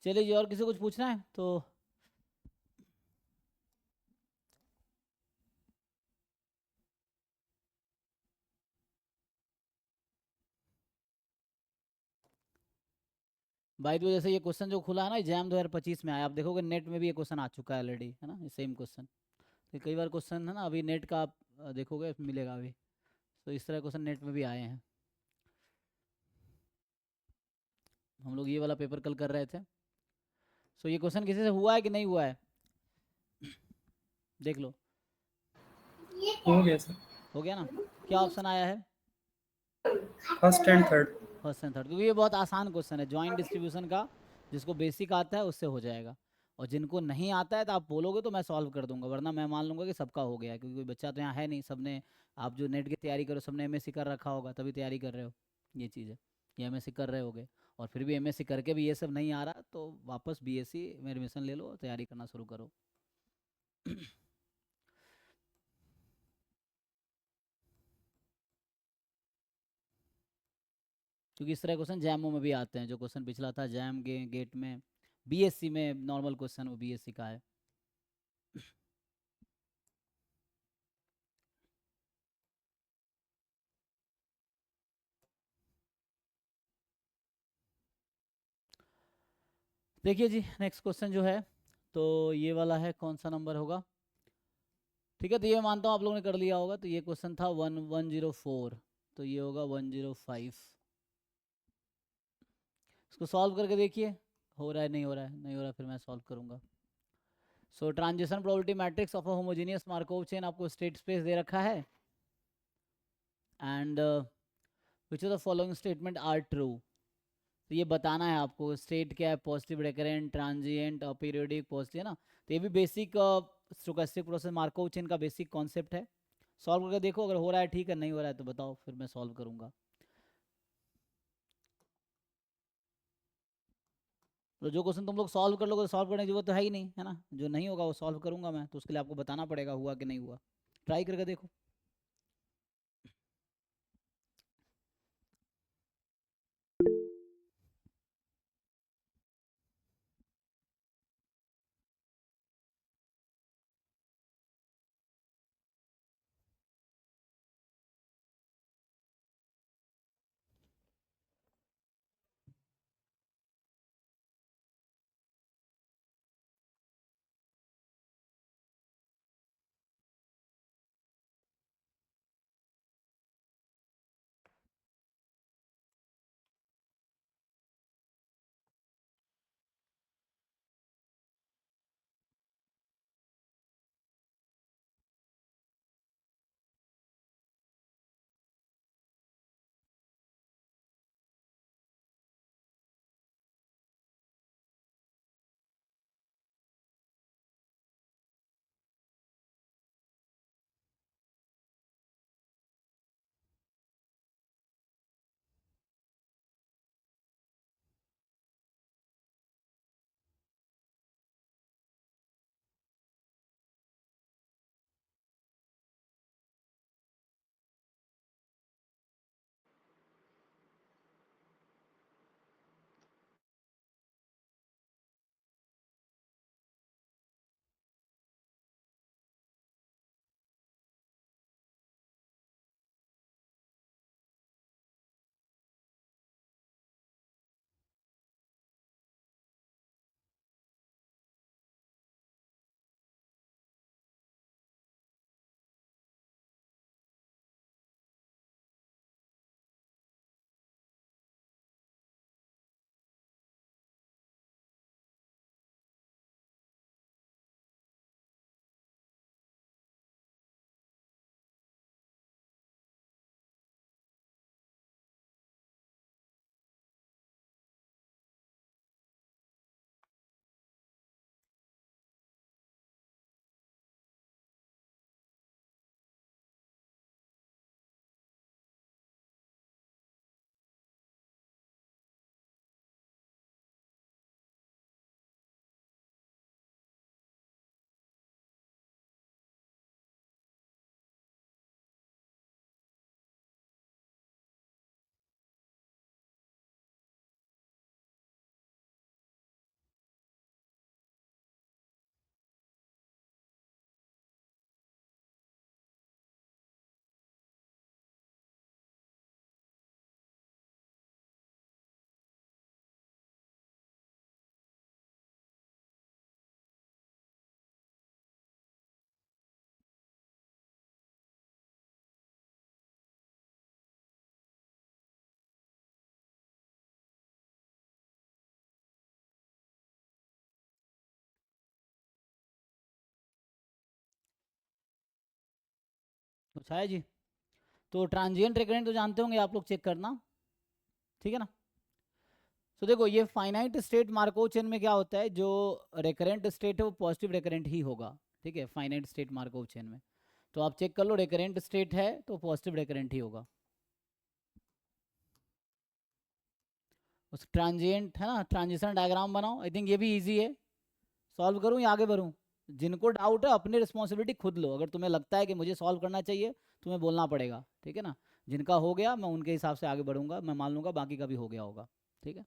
चलिए जी, और किसी को कुछ पूछना है तो। भाई तो जैसे ये क्वेश्चन जो खुला है ना, एग्जाम 2025 में आया, आप देखोगे नेट में भी ये क्वेश्चन आ चुका है ऑलरेडी, है ना, सेम क्वेश्चन। तो कई बार क्वेश्चन है ना, अभी नेट का आप देखोगे मिलेगा अभी। तो इस तरह क्वेश्चन नेट में भी आए हैं। हम लोग ये वाला पेपर कल कर रहे थे। सो ये क्वेश्चन किसी से हुआ है कि नहीं हुआ है, देख लो। हो गया सर। हो गया ना। क्या ऑप्शन आया है? First and third. First and third, क्योंकि ये बहुत आसान क्वेश्चन है जॉइंट डिस्ट्रीब्यूशन का। जिसको बेसिक आता है उससे हो जाएगा। और जिनको नहीं आता है तो आप बोलोगे तो मैं सॉल्व कर दूंगा, वरना मैं मान लूंगा कि सबका हो गया है, क्योंकि कोई बच्चा तो यहाँ है नहीं, सबने। आप जो नेट की तैयारी करो, सबने एमएससी कर रखा होगा तभी तैयारी कर रहे हो। ये चीज़ है। ये एमएससी कर रहे होगे। और फिर भी एमएससी करके भी ये सब नहीं आ रहा तो वापस बीएससी में एडमिशन ले लो और तैयारी करना शुरू करो। क्योंकि इस तरह क्वेश्चन जैमो में भी आते हैं, जो क्वेश्चन पिछला था जैम गेट में। बीएससी में नॉर्मल क्वेश्चन वो बीएससी का है। देखिए जी, नेक्स्ट क्वेश्चन जो है, तो ये वाला है, कौन सा नंबर होगा? ठीक है, तो ये मानता हूँ आप लोगों ने कर लिया होगा। तो ये क्वेश्चन था 1104। तो ये होगा 105। इसको सॉल्व करके देखिए। हो रहा है नहीं हो रहा है, नहीं हो रहा है, फिर मैं सॉल्व करूंगा। So transition probability matrix of a homogeneous Markov chain, आपको स्टेट स्पेस दे रखा है। And which of the following statement are true. तो ये बताना है आपको, स्टेट क्या है, पॉजिटिव, रिकरेंट, ट्रांजिएंट और पीरियोडिक, पॉजिटिव, है ना। तो ये भी basic stochastic process Markov chain का बेसिक कॉन्सेप्ट है। सॉल्व करके देखो, अगर हो रहा है ठीक है, नहीं हो रहा है तो बताओ, फिर मैं सॉल्व करूंगा। तो जो क्वेश्चन तुम लोग सॉल्व कर लोगे, सॉल्व करने की जरूरत तो है ही नहीं, है ना। जो नहीं होगा वो सॉल्व करूंगा मैं, तो उसके लिए आपको बताना पड़ेगा हुआ कि नहीं हुआ। ट्राई करके देखो। कुछ आया जी? तो ट्रांजिएंट रिकरेंट तो जानते होंगे आप लोग, चेक करना, ठीक है ना। तो देखो ये फाइनाइट स्टेट मार्कोव चेन में क्या होता है, जो रिकरेंट स्टेट है वो पॉजिटिव रिकरेंट ही होगा, ठीक है, फाइनाइट स्टेट मार्कोव चेन में। तो आप चेक कर लो, रिकरेंट स्टेट है तो पॉजिटिव रिकरेंट ही होगा। उस ट्रांजिएंट है ना, ट्रांजिशन डायग्राम बनाओ। आई थिंक ये भी इजी है, सॉल्व करूँ या आगे बढ़ूँ? जिनको डाउट है अपनी रिस्पॉन्सिबिलिटी खुद लो, अगर तुम्हें लगता है कि मुझे सॉल्व करना चाहिए तुम्हें बोलना पड़ेगा, ठीक है ना। जिनका हो गया मैं उनके हिसाब से आगे बढ़ूंगा, मैं मान लूंगा बाकी का भी हो गया होगा, ठीक है।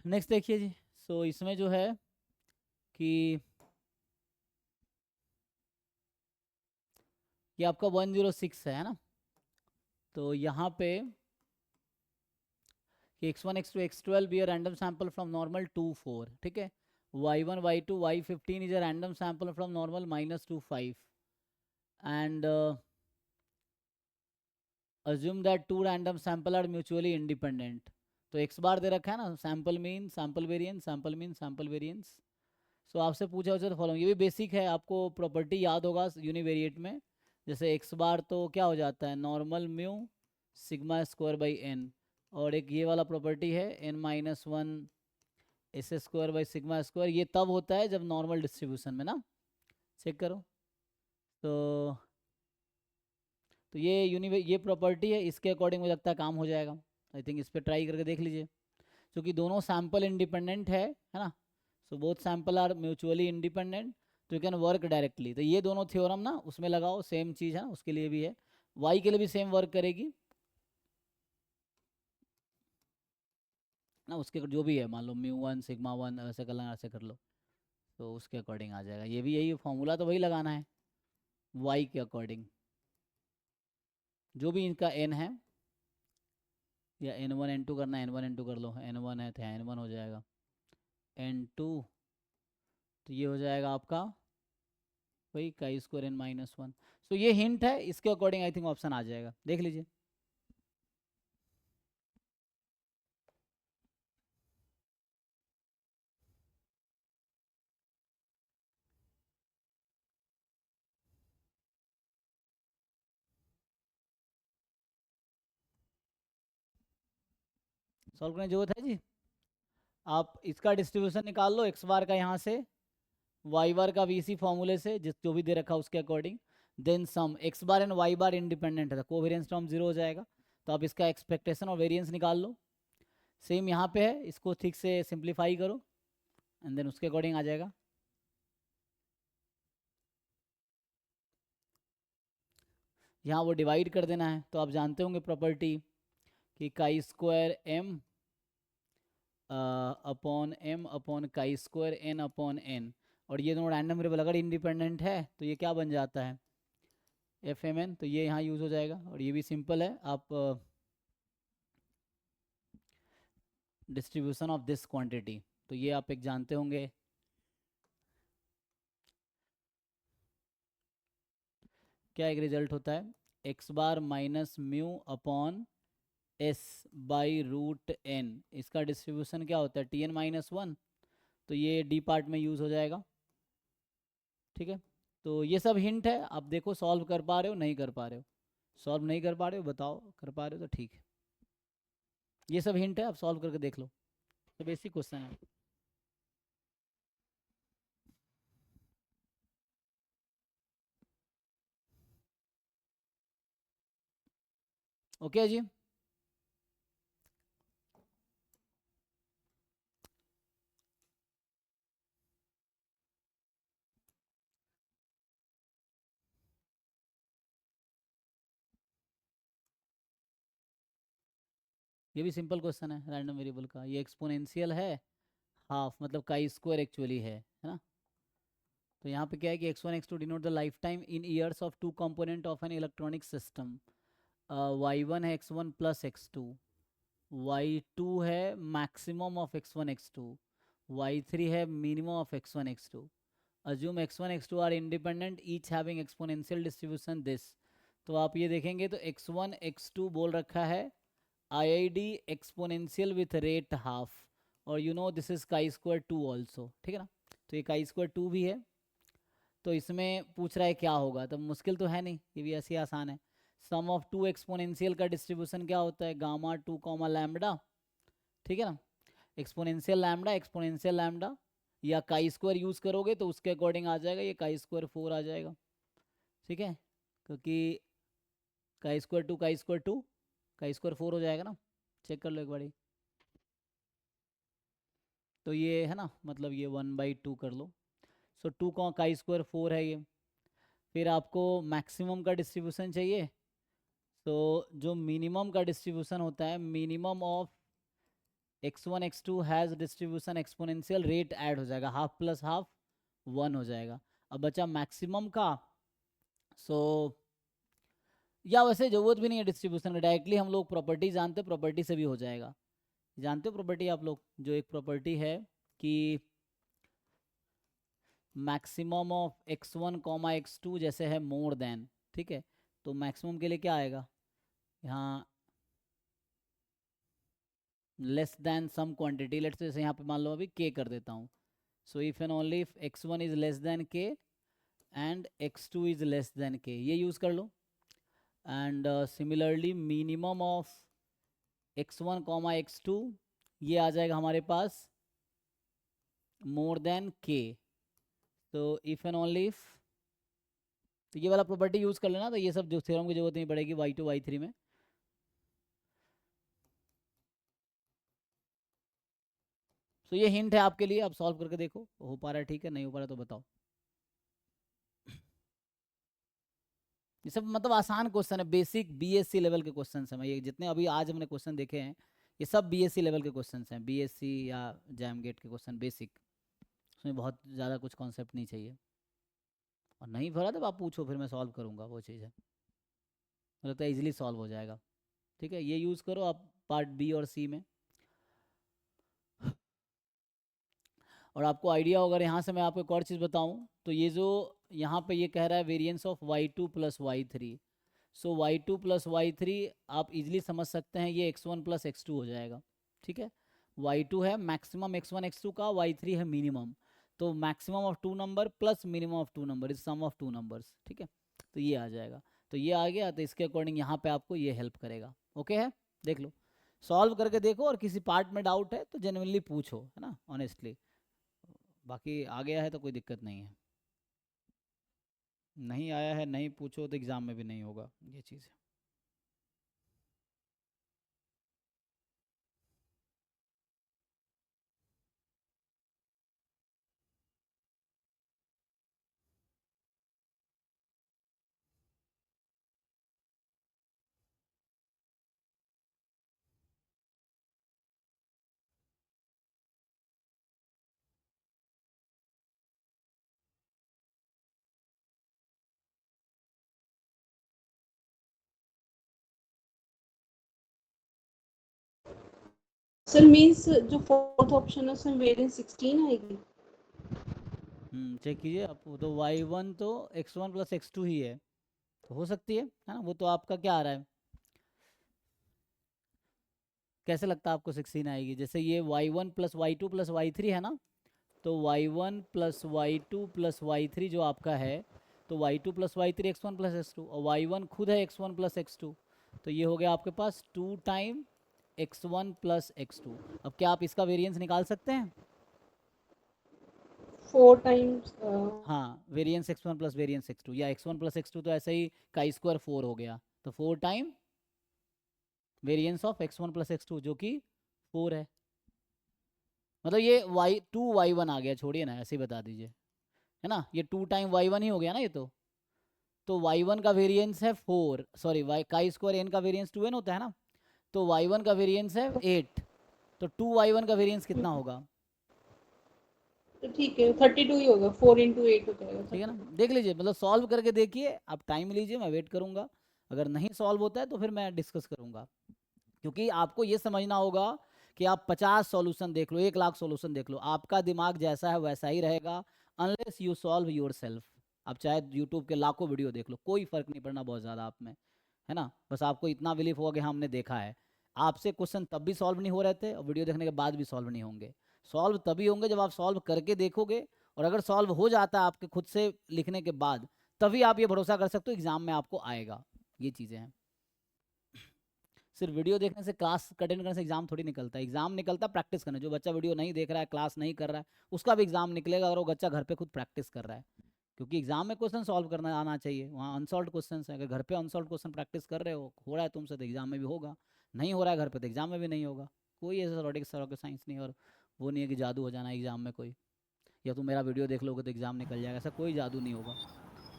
नेक्स्ट देखिए जी। सो इसमें जो है कि ये आपका 106 है ना। तो यहाँ पे कि x1 x2 x12 be a random sample from normal 2 4, ठीक है। y1 y2 y15 is a random sample from normal -2 5 and assume that two random sample are mutually independent। तो x बार दे रखा है ना, sample mean sample variance, sample mean sample variance. So आपसे पूछा हो तो फॉलो, ये भी बेसिक है, आपको प्रॉपर्टी याद होगा यूनिवेरिएट में। जैसे x बार तो क्या हो जाता है, normal mu sigma square by N, और एक ये वाला प्रॉपर्टी है n-1 S square by sigma square. ये तब होता है जब नॉर्मल डिस्ट्रीब्यूशन में ना, चेक करो। तो ये प्रॉपर्टी है, इसके अकॉर्डिंग मुझे लगता है काम हो जाएगा। आई थिंक इस पर ट्राई करके देख लीजिए, क्योंकि दोनों सैम्पल इंडिपेंडेंट है ना। So both sample are mutually independent, तो यू कैन वर्क डायरेक्टली। तो ये दोनों थ्योरम ना उसमें लगाओ, सेम चीज़ है, उसके लिए भी है, वाई के लिए भी सेम वर्क करेगी ना। उसके जो भी है, मान लो μ1 σ1 ऐसे कर लो, ऐसे कर लो, तो उसके अकॉर्डिंग आ जाएगा। ये भी यही फॉर्मूला तो वही लगाना है वाई के अकॉर्डिंग, जो भी इनका एन है, या n1 n2 करना है, n1 n2 कर लो, n1 है तो n1 हो जाएगा, n2 तो ये हो जाएगा आपका वही काई स्क्वायर n-1। सो ये हिंट है, इसके अकॉर्डिंग आई थिंक ऑप्शन आ जाएगा, देख लीजिए। सॉल्व करने की जरूरत है जी। आप इसका डिस्ट्रीब्यूशन निकाल लो, एक्स बार का यहाँ से, वाई बार का भी इसी फॉर्मूले से, जिस जो भी दे रखा उसके according. Then sum X bar and Y bar independent है, कोवेरियंस टर्म जीरो हो जाएगा, तो आप इसका एक्सपेक्टेशन और वेरियंस निकाल लो। सेम यहाँ पे है, इसको ठीक से सिंप्लीफाई करो एंड देन उसके अकॉर्डिंग आ जाएगा। यहाँ वो डिवाइड कर देना है, तो आप जानते होंगे प्रॉपर्टी कि chi square M upon M upon chi square N upon N, और ये दोनों रैंडम वेरिएबल अगर इंडिपेंडेंट है तो ये क्या बन जाता है, एफ एम एन। तो ये यहाँ यूज़ हो जाएगा, और ये भी सिंपल है, आप डिस्ट्रीब्यूशन ऑफ दिस क्वांटिटी, तो ये आप एक जानते होंगे। क्या एक रिजल्ट होता है, X bar minus mu upon S by root N, इसका डिस्ट्रीब्यूशन क्या होता है Tn-1, तो ये डी पार्ट में यूज़ हो जाएगा, ठीक है। तो ये सब हिंट है, आप देखो सॉल्व कर पा रहे हो नहीं कर पा रहे हो, सॉल्व नहीं कर पा रहे हो बताओ, कर पा रहे हो तो ठीक है। ये सब हिंट है, आप सॉल्व करके देख लो, तो बेसिक क्वेश्चन है। ओके जी। ये भी सिंपल क्वेश्चन है रैंडम वेरिएबल का, ये एक्सपोनेंशियल है हाफ, मतलब काई स्क्वायर एक्चुअली है ना। तो यहाँ पे क्या है कि x1 x2 denote the life time in years of two component of an electronic system. y1 है x1 प्लस x2, y2 है maximum of x1 x2, y3 है minimum of x1 x2। Assume x1 x2 are independent each having exponential distribution this. तो आप ये देखेंगे तो x1 x2 बोल रखा है IID exponential with rate half, और you know this is chi square 2 also, ठीक है ना। तो ये काई स्क्वायर 2 भी है, तो इसमें पूछ रहा है क्या होगा, तो मुश्किल तो है नहीं, ये भी ऐसे ही आसान है। सम ऑफ टू एक्सपोनेंशियल का डिस्ट्रीब्यूशन क्या होता है, गामा 2 कॉमा लैम्बडा, ठीक है ना। एक्सपोनेंशियल लैम्बडा या काई स्क्वायर यूज़ करोगे तो उसके अकॉर्डिंग आ जाएगा, ये काई स्क्वायर 4 आ जाएगा, ठीक है, क्योंकि काई स्क्वायर 2 काई स्क्वायर 2 काई स्क्वायर 4 हो जाएगा ना, चेक कर लो एक बारी। तो ये है ना, मतलब ये 1/2 कर लो। सो 2 का काई स्क्वायर 4 है ये। फिर आपको मैक्सिमम का डिस्ट्रीब्यूशन चाहिए, तो जो मिनिमम का डिस्ट्रीब्यूशन होता है, minimum of x1 x2 has distribution exponential, rate add हो जाएगा, हाफ प्लस हाफ 1 हो जाएगा। अब बचा मैक्सिमम का, सो या वैसे ज़रूरत भी नहीं है डिस्ट्रीब्यूशन का, डायरेक्टली हम लोग प्रॉपर्टी जानते हैं, प्रॉपर्टी से भी हो जाएगा। जानते हो प्रॉपर्टी आप लोग, जो एक प्रॉपर्टी है कि maximum of x1 comma x2 जैसे है मोर देन, ठीक है, तो मैक्सिमम के लिए क्या आएगा यहाँ, less than some quantity, let's जैसे यहाँ पे मान लो अभी k कर देता हूँ। So if and only if x1 is less than k and x2 is less than k, ये यूज़ कर लो। And similarly minimum of x1 comma x2 ये आ जाएगा हमारे पास मोर देन k। तो इफ एंड ओनली इफ, तो ये वाला प्रॉपर्टी यूज़ कर लेना, तो ये सब जो थ्योरम की जरूरत नहीं पड़ेगी y2 y3 में। तो ये हिंट है आपके लिए, आप सॉल्व करके देखो, हो पा रहा है ठीक है, नहीं हो पा रहा तो बताओ। ये सब मतलब आसान क्वेश्चन है, बेसिक बीएससी लेवल के क्वेश्चन हैं। ये जितने अभी आज हमने क्वेश्चन देखे हैं, ये सब बीएससी लेवल के क्वेश्चन हैं, बीएससी या जैम गेट के क्वेश्चन बेसिक, उसमें बहुत ज़्यादा कुछ कॉन्सेप्ट नहीं चाहिए। और नहीं भरा तो आप पूछो, फिर मैं सॉल्व करूँगा, वो चीज़ है, मुझे लगता है ईजिली सॉल्व हो जाएगा, ठीक है। ये यूज़ करो आप पार्ट बी और सी में। और आपको आइडिया अगर यहाँ से मैं आपको एक और चीज़ बताऊँ, तो ये जो यहाँ पे ये कह रहा है variance of y2 plus y3, so y2 plus y3 आप इजीली समझ सकते हैं ये x1 प्लस x2 हो जाएगा, ठीक है। y2 है मैक्सिमम x1 x2 का, y3 है मिनिमम, तो maximum of two number plus minimum of two number is sum of two numbers, ठीक है। तो ये आ जाएगा, तो ये आ गया, तो इसके अकॉर्डिंग यहाँ पे आपको ये हेल्प करेगा, ओके है। देख लो, सॉल्व करके देखो, और किसी पार्ट में डाउट है तो जेन्युइनली पूछो, है ना, ऑनेस्टली। बाकी आ गया है तो कोई दिक्कत नहीं है, नहीं आया है नहीं पूछो तो एग्ज़ाम में भी नहीं होगा, ये चीज़ है। सर मींस जो फोर्थ ऑप्शन है उसमें वेरिएंस 16 आएगी। चेक कीजिए आप, तो y1 तो x1 प्लस x2 ही है, तो हो सकती है ना, वो तो आपका क्या आ रहा है, कैसे लगता है आपको 16 आएगी, जैसे ये y1 plus y2 plus y3 है ना, तो y1 plus y2 plus y3 जो आपका है, तो y2 plus y3 x1 plus x2, और y1 खुद है x1 प्लस x2, तो ये हो गया आपके पास 2 टाइम x1 प्लस x2। अब क्या आप इसका वेरिएंस निकाल सकते हैं, 4 टाइम्स हाँ, variance x1 plus variance x2, या x1 प्लस x2 तो ऐसे ही काई स्क्वायर 4 हो गया, तो 4 time variance of x1 plus x2 जो कि 4 है, मतलब ये y2 y1 आ गया, छोड़िए ना, ऐसे ही बता दीजिए, है ना, ये 2 टाइम y1 ही हो गया ना ये तो y1 का वेरिएंस है 4, sorry y chi square n का वेरिएंस 2n होता है ना, तो y1 का वेरिएंस है 8, तो 2y1 का वेरिएंस कितना होगा, तो ठीक है 32 ही होगा, 4 × 8 हो जाएगा। ठीक है ना, देख लीजिए, मतलब सॉल्व करके देखिए, आप टाइम लीजिए, मैं वेट करूंगा, अगर नहीं सॉल्व होता है तो फिर मैं डिस्कस करूंगा, क्योंकि आपको ये समझना होगा कि आप 50 सॉल्यूशन देख लो, 1 लाख सॉल्यूशन देख लो, आपका दिमाग जैसा है वैसा ही रहेगा, unless you solve your self. आप चाहे यूट्यूब के लाखों वीडियो देख लो, कोई फर्क नहीं पड़ना बहुत ज़्यादा आप में, है ना, बस आपको इतना बिलीफ होगा कि हाँ हमने देखा है। आपसे क्वेश्चन तब भी सॉल्व नहीं हो रहे थे और वीडियो देखने के बाद भी सॉल्व नहीं होंगे। सॉल्व तभी होंगे जब आप सॉल्व करके देखोगे, और अगर सॉल्व हो जाता है आपके खुद से लिखने के बाद, तभी आप ये भरोसा कर सकते हो एग्जाम में आपको आएगा। ये चीज़ें हैं। सिर्फ वीडियो देखने से, क्लास अटेंड करने से एग्जाम थोड़ी निकलता है। एग्जाम निकलता है प्रैक्टिस करने। जो बच्चा वीडियो नहीं देख रहा है, क्लास नहीं कर रहा है, उसका भी एग्जाम निकलेगा अगर वो बच्चा घर पे खुद प्रैक्टिस कर रहा है। क्योंकि एग्जाम में क्वेश्चन सॉल्व करना आना चाहिए, वहाँ अनसॉल्व क्वेश्चन है। अगर घर पे अनसॉल्व क्वेश्चन प्रैक्टिस कर रहे हो रहा है तुमसे, तो एग्जाम में भी होगा। नहीं हो रहा है घर पे, तो एग्जाम में भी नहीं होगा। कोई ऐसा रॉकेट साइंस नहीं, और वो नहीं है कि जादू हो जाना एग्जाम में कोई, या तुम मेरा वीडियो देख लोगे तो एग्जाम निकल जाएगा। ऐसा कोई जादू नहीं होगा।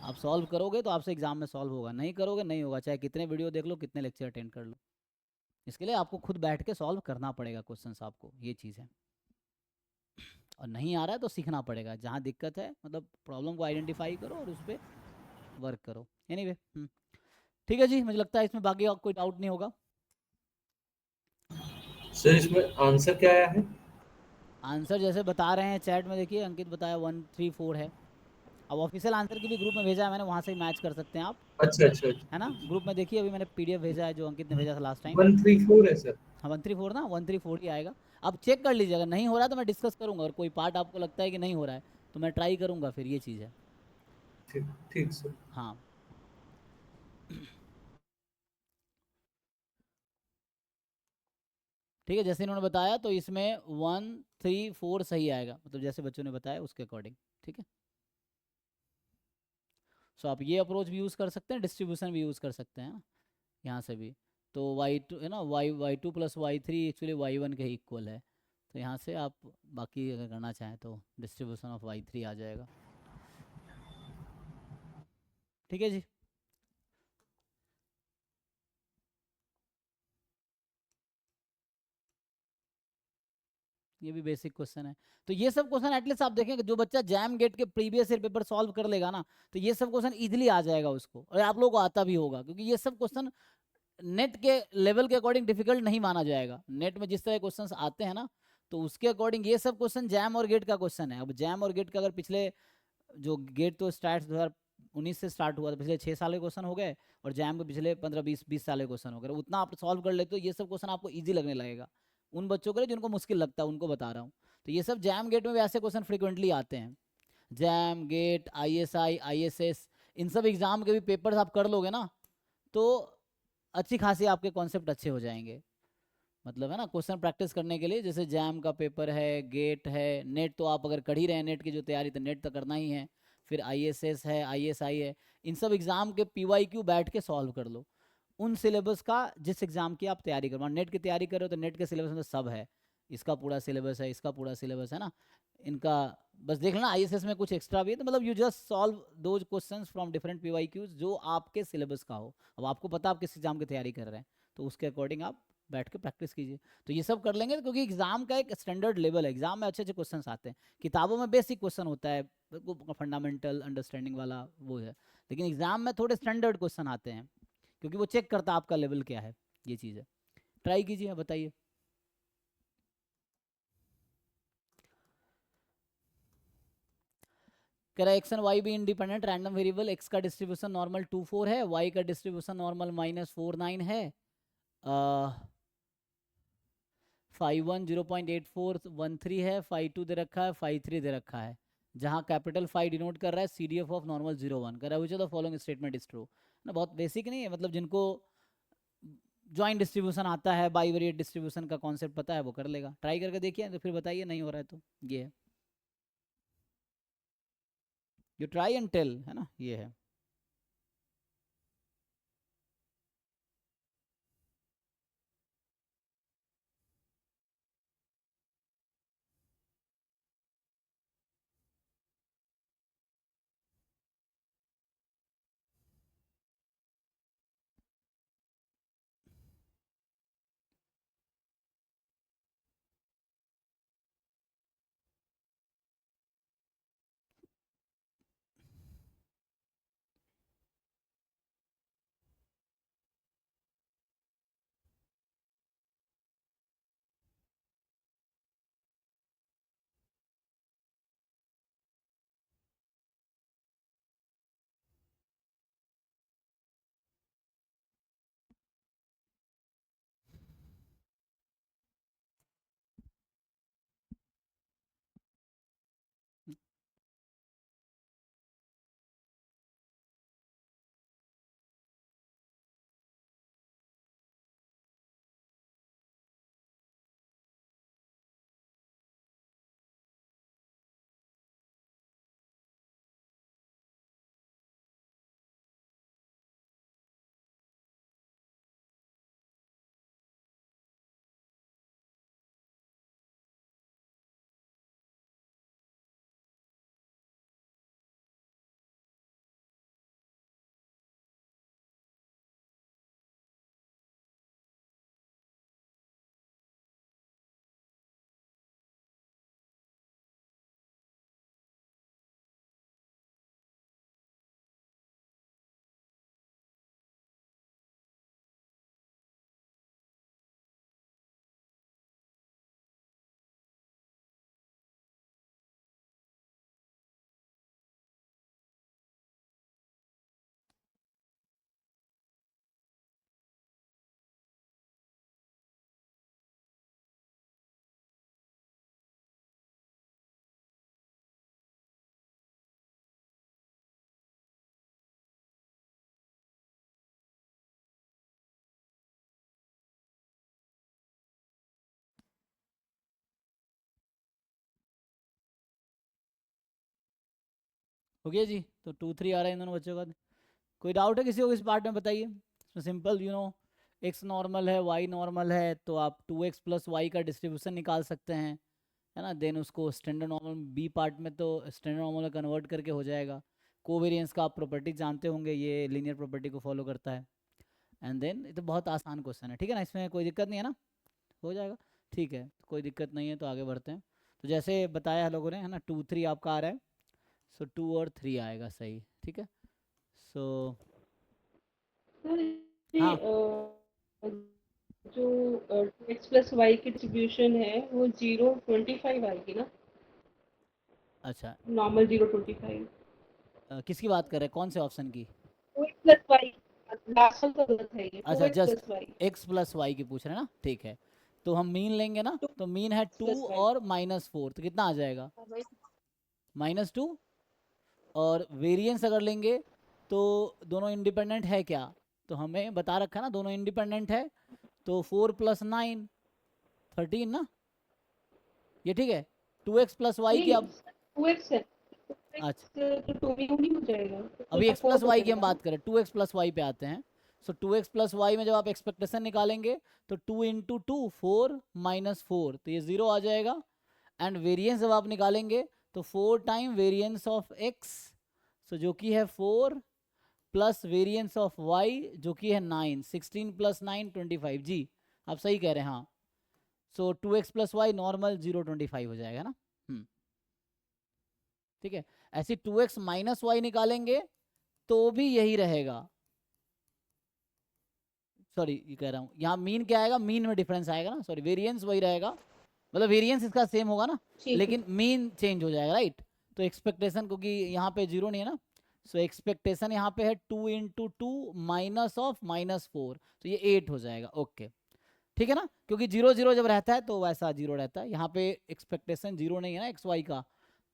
आप सॉल्व करोगे तो आपसे एग्जाम में सॉल्व होगा, नहीं करोगे नहीं होगा, चाहे कितने वीडियो देख लो, कितने लेक्चर अटेंड कर लो। इसके लिए आपको खुद बैठ के सॉल्व करना पड़ेगा क्वेश्चंस आपको, ये चीज़ है। और नहीं आ रहा है तो सीखना पड़ेगा। जहाँ दिक्कत है मतलब प्रॉब्लम को आइडेंटिफाई करो और उस पर वर्क करो। एनीवे ठीक है जी, मुझे लगता है इसमें बाकी और कोई डाउट नहीं होगा। सर इसमें आंसर क्या आया है? आंसर जैसे बता रहे हैं चैट में, देखिए अंकित बताया 134 है। अब ऑफिशियल आंसर की भी ग्रुप में भेजा है मैंने, वहाँ से ही मैच कर सकते हैं आप, अच्छा अच्छा अच्छा, है ना। ग्रुप में देखिए अभी मैंने पीडीएफ भेजा है जो अंकित ने भेजा था लास्ट टाइम। 134 है सर। हाँ 134 ना, 134 ही आएगा। अब चेक कर लीजिए, अगर नहीं हो रहा है तो मैं डिस्कस करूँगा, और कोई पार्ट आपको लगता है कि नहीं हो रहा है तो मैं ट्राई करूँगा, फिर ये चीज़ है। ठीक ठीक सर। हाँ ठीक है, जैसे इन्होंने बताया तो इसमें 134 सही आएगा, मतलब जैसे बच्चों ने बताया उसके अकॉर्डिंग। ठीक है, सो आप ये अप्रोच भी यूज़ कर सकते हैं, डिस्ट्रीब्यूशन भी यूज़ कर सकते हैं ना, यहाँ से भी। तो y2 है ना, y2 plus y3 actually y1 के इक्वल है। तो यहाँ से आप बाकी अगर करना चाहें तो डिस्ट्रीब्यूशन ऑफ y3 आ जाएगा। ठीक है जी। ये भी बेसिक क्वेश्चन है। तो ये सब क्वेश्चन एटलीस्ट आप देखेंगे, जो बच्चा जैम गेट के प्रीवियस ईयर पेपर सॉल्व कर लेगा ना, तो ये सब क्वेश्चन इजीली आ जाएगा उसको, और आप लोगों को आता भी होगा, क्योंकि ये सब क्वेश्चन नेट के लेवल के अकॉर्डिंग डिफिकल्ट नहीं माना जाएगा। नेट में जिस तरह क्वेश्चंस आते हैं ना, तो उसके अकॉर्डिंग ये सब क्वेश्चन जैम और गेट का क्वेश्चन है। अब जैम और गेट का अगर पिछले, जो गेट तो स्टार्ट 2019 से स्टार्ट हुआ था, पिछले 6 साल के क्वेश्चन हो गए, और जैम के पिछले 15-20 साल के क्वेश्चन हो गए। उतना आप सॉल्व कर लेते हो, ये सब क्वेश्चन आपको ईजी लगने लगेगा। उन बच्चों के लिए जिनको मुश्किल लगता है उनको बता रहा हूँ। तो ये सब जैम गेट में भी ऐसे क्वेश्चन फ्रिक्वेंटली आते हैं। जैम गेट ISI ISS, इन सब एग्जाम के भी पेपर्स आप कर लोगे ना, तो अच्छी खासी आपके कॉन्सेप्ट अच्छे हो जाएंगे। मतलब है ना, क्वेश्चन प्रैक्टिस करने के लिए, जैसे जैम का पेपर है, गेट है, नेट तो आप अगर कर ही रहे हैं, नेट की जो तैयारी, तो नेट तो करना ही है। फिर ISS है, ISI है, इन सब एग्जाम के PYQ बैठ के सॉल्व कर लो। उन सिलेबस का जिस एग्जाम की आप तैयारी करो, नेट की तैयारी करो तो नेट के सिलेबस में सब है। इसका पूरा सिलेबस है, इसका पूरा सिलेबस है ना, इनका बस देख लेना। ISS में कुछ एक्स्ट्रा भी है, तो मतलब you just solve those questions from different PYQs जो आपके सिलेबस का हो। अब आपको पता आप किस एग्जाम की तैयारी कर रहे हैं, तो उसके अकॉर्डिंग आप बैठ के प्रैक्टिस कीजिए। तो ये सब कर लेंगे, क्योंकि एग्जाम का एक स्टैंडर्ड लेवल है। एग्जाम में अच्छे अच्छे क्वेश्चंस आते हैं, किताबों में बेसिक क्वेश्चन होता है, फंडामेंटल अंडरस्टैंडिंग वाला वो है, लेकिन एग्जाम में थोड़े स्टैंडर्ड क्वेश्चन आते हैं, क्योंकि वो चेक करता है आपका लेवल क्या है। ये चीज़ है, ट्राई कीजिए, बताइए। कह रहा है एक्स एंड वाई भी इंडिपेंडेंट रैंडम वेरिएबल, एक्स का डिस्ट्रीब्यूशन नॉर्मल 2 4 है, वाई का डिस्ट्रीब्यूशन नॉर्मल -4 9 है। 5 1 0.8413 है, 5 2 दे रखा है, 5 3 दे रखा है, जहाँ कैपिटल 5 डिनोट कर रहा है CDF ऑफ नॉर्मल 0 1। कर रहा है which of the following statement is true ना। बहुत बेसिक नहीं है, मतलब जिनको जॉइंट डिस्ट्रीब्यूशन आता है, बाईवेरिएट डिस्ट्रीब्यूशन का कॉन्सेप्ट पता है, वो कर लेगा। ट्राई करके देखिए, तो फिर बताइए नहीं हो रहा है तो। ये है, यू ट्राई एंड टेल, है ना, ये है। हो गया जी। तो 2 3 आ रहा है इन दोनों बच्चों का। कोई डाउट है किसी को इस पार्ट में, बताइए। तो सिंपल एक्स नॉर्मल है, वाई नॉर्मल है, तो आप 2x प्लस वाई का डिस्ट्रीब्यूशन निकाल सकते हैं, है ना। देन उसको स्टैंडर्ड नॉर्मल बी पार्ट में तो स्टैंडर्ड नॉर्मल में कन्वर्ट करके हो जाएगा। कोवेरियंस का आप प्रॉपर्टी जानते होंगे, ये लीनियर प्रॉपर्टी को फॉलो करता है। एंड देन ये तो बहुत आसान क्वेश्चन है, ठीक है ना, इसमें कोई दिक्कत नहीं है ना, हो जाएगा। ठीक है, कोई दिक्कत नहीं है, तो आगे बढ़ते हैं। तो जैसे बताया है लोगों ने, है ना, 2 3 आपका आ रहा है, सो 2 और 3 आएगा सही, ठीक है। सो सर ये हाँ, जो 2x+y की डिस्ट्रीब्यूशन है वो 0 25 आएगी ना, अच्छा। नॉर्मल 0 25। किसकी बात कर रहे हैं, कौन से ऑप्शन की? 2x+y, लास्ट वाला तो गलत है, ये अच्छा, just 2x+y। X plus Y की पूछ रहे हैं ना, ठीक है। तो हम मीन लेंगे ना, तो मीन है 2 2x+y। और -4, तो कितना आ जाएगा? -2। और वेरिएंस अगर लेंगे तो दोनों इंडिपेंडेंट है क्या, तो हमें बता रखा है ना दोनों इंडिपेंडेंट है, तो 4 + 9 13 ना, ये ठीक है। 2x प्लस वाई की नहीं, अब, 2x है, अच्छा 2x तो 2 में नहीं हो जाएगा, तो अभी तो x 4 प्लस हो वाई की हम जाएगा ना। बात करें, 2x प्लस वाई पे आते हैं। सो 2x प्लस वाई में जब आप एक्सपेक्टेशन निकालेंगे तो 2 × 2 4 -4, तो ये 0 आ जाएगा। एंड वेरिएंस जब आप निकालेंगे तो 4 टाइम वेरिएंस ऑफ x, सो जो कि है 4 प्लस वेरिएंस ऑफ y जो कि है 9, 16 + 9 25 जी, आप सही कह रहे हैं हाँ। सो 2x प्लस वाई नॉर्मल 0 25 हो जाएगा ना। ठीक है। ऐसे 2x माइनस वाई निकालेंगे तो भी यही रहेगा, सॉरी ये कह रहा हूँ, यहाँ मीन क्या आएगा, मीन में डिफरेंस आएगा ना, सॉरी वेरिएंस वही रहेगा, मतलब वेरिएंस इसका सेम होगा ना, ठीक है। लेकिन मीन चेंज हो जाएगा, राइट। तो एक्सपेक्टेशन, क्योंकि यहाँ पे 0 नहीं है ना, सो एक्सपेक्टेशन यहाँ पे है 2 × 2 -4, तो ये 8 हो जाएगा, ओके। ठीक है ना, क्योंकि 0 0 जब रहता है तो वैसा 0 रहता है, यहाँ पे एक्सपेक्टेशन 0 नहीं है ना एक्स वाई का,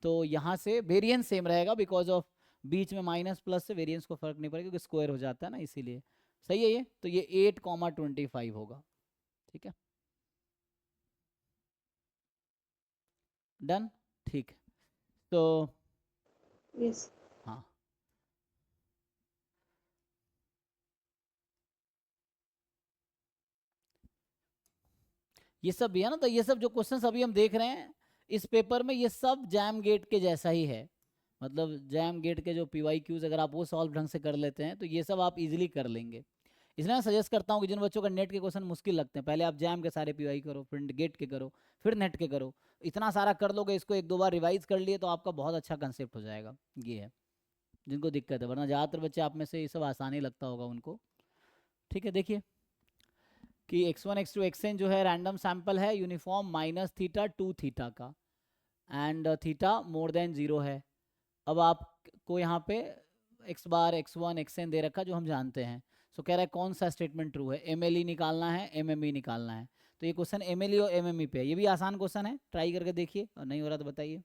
तो यहाँ से वेरिएंस सेम रहेगा, बिकॉज ऑफ बीच में माइनस प्लस से वेरिएंस को फर्क नहीं पड़ेगा, क्योंकि स्क्वायर हो जाता है ना, इसीलिए सही है ये। तो ये 8 25 होगा, ठीक है, डन, ठीक है। तो यस। हाँ, ये सब भी है ना, तो ये सब जो क्वेश्चंस अभी हम देख रहे हैं इस पेपर में, ये सब जैम गेट के जैसा ही है, मतलब जैम गेट के जो PYQs अगर आप वो सॉल्व ढंग से कर लेते हैं तो ये सब आप इजीली कर लेंगे। इसलिए मैं सजेस्ट करता हूँ कि जिन बच्चों का नेट के क्वेश्चन मुश्किल लगते हैं, पहले आप जैम के सारे PY करो, फिर गेट के करो, फिर नेट के करो, इतना सारा कर लोगे, इसको 1 2 बार रिवाइज कर लिए तो आपका बहुत अच्छा कंसेप्ट हो जाएगा। ये है जिनको दिक्कत है, वरना ज़्यादातर बच्चे आप में से ये सब आसानी लगता होगा उनको। ठीक है, देखिए कि x1 x2 xn जो है रैंडम सैंपल है, यूनिफॉर्म -θ 2θ का, एंड थीटा मोर देन 0 है। अब आपको यहाँ पे x बार x1 xn दे रखा जो हम जानते हैं, सो कह रहा है कौन सा स्टेटमेंट ट्रू है, MLE निकालना है, MME निकालना है। तो ये क्वेश्चन MLE और MME पे है, ये भी आसान क्वेश्चन है, ट्राई करके देखिए, और नहीं हो रहा तो बताइए।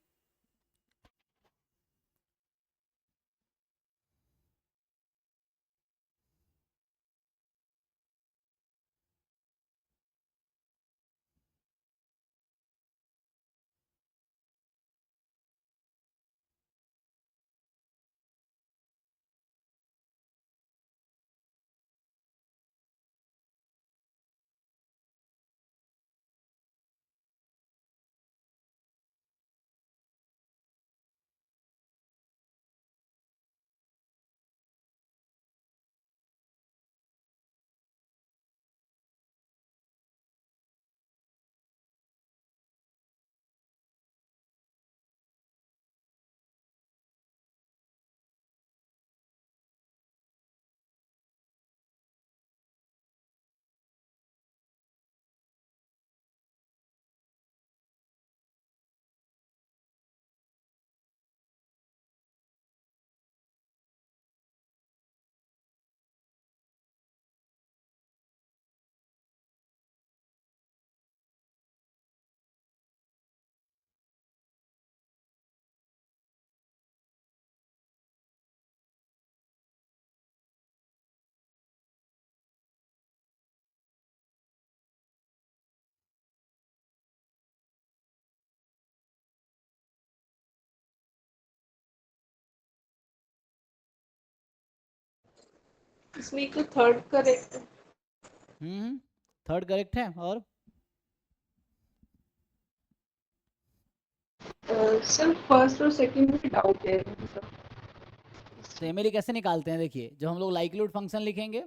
इसमें एक तो थर्ड करेक्ट है। थर्ड करेक्ट है। और सर फर्स्ट और सेकंड में डाउट है मतलब। तो एमएलई कैसे निकालते हैं? देखिए, जब हम लोग लाइक्लीहुड फंक्शन लिखेंगे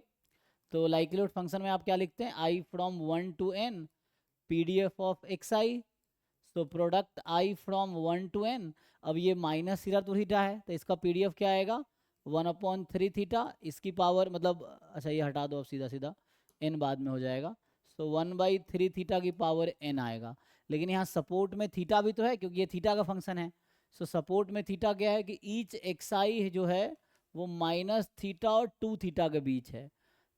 तो लाइक्लीहुड फंक्शन में आप क्या लिखते हैं? I from 1 to n PDF of x i. तो product i from 1 to n। अब ये माइनस थीटा टू थीटा है तो इसका पीडीएफ क्या आएगा? 1/3 थीटा। इसकी पावर मतलब, अच्छा ये हटा दो अब, सीधा सीधा n बाद में हो जाएगा। सो 1/3 थीटा की पावर n आएगा। लेकिन यहाँ सपोर्ट में थीटा भी तो है क्योंकि ये थीटा का फंक्शन है। सो सपोर्ट में थीटा क्या है कि ईच एक्स आई जो है वो माइनस थीटा और 2 थीटा के बीच है।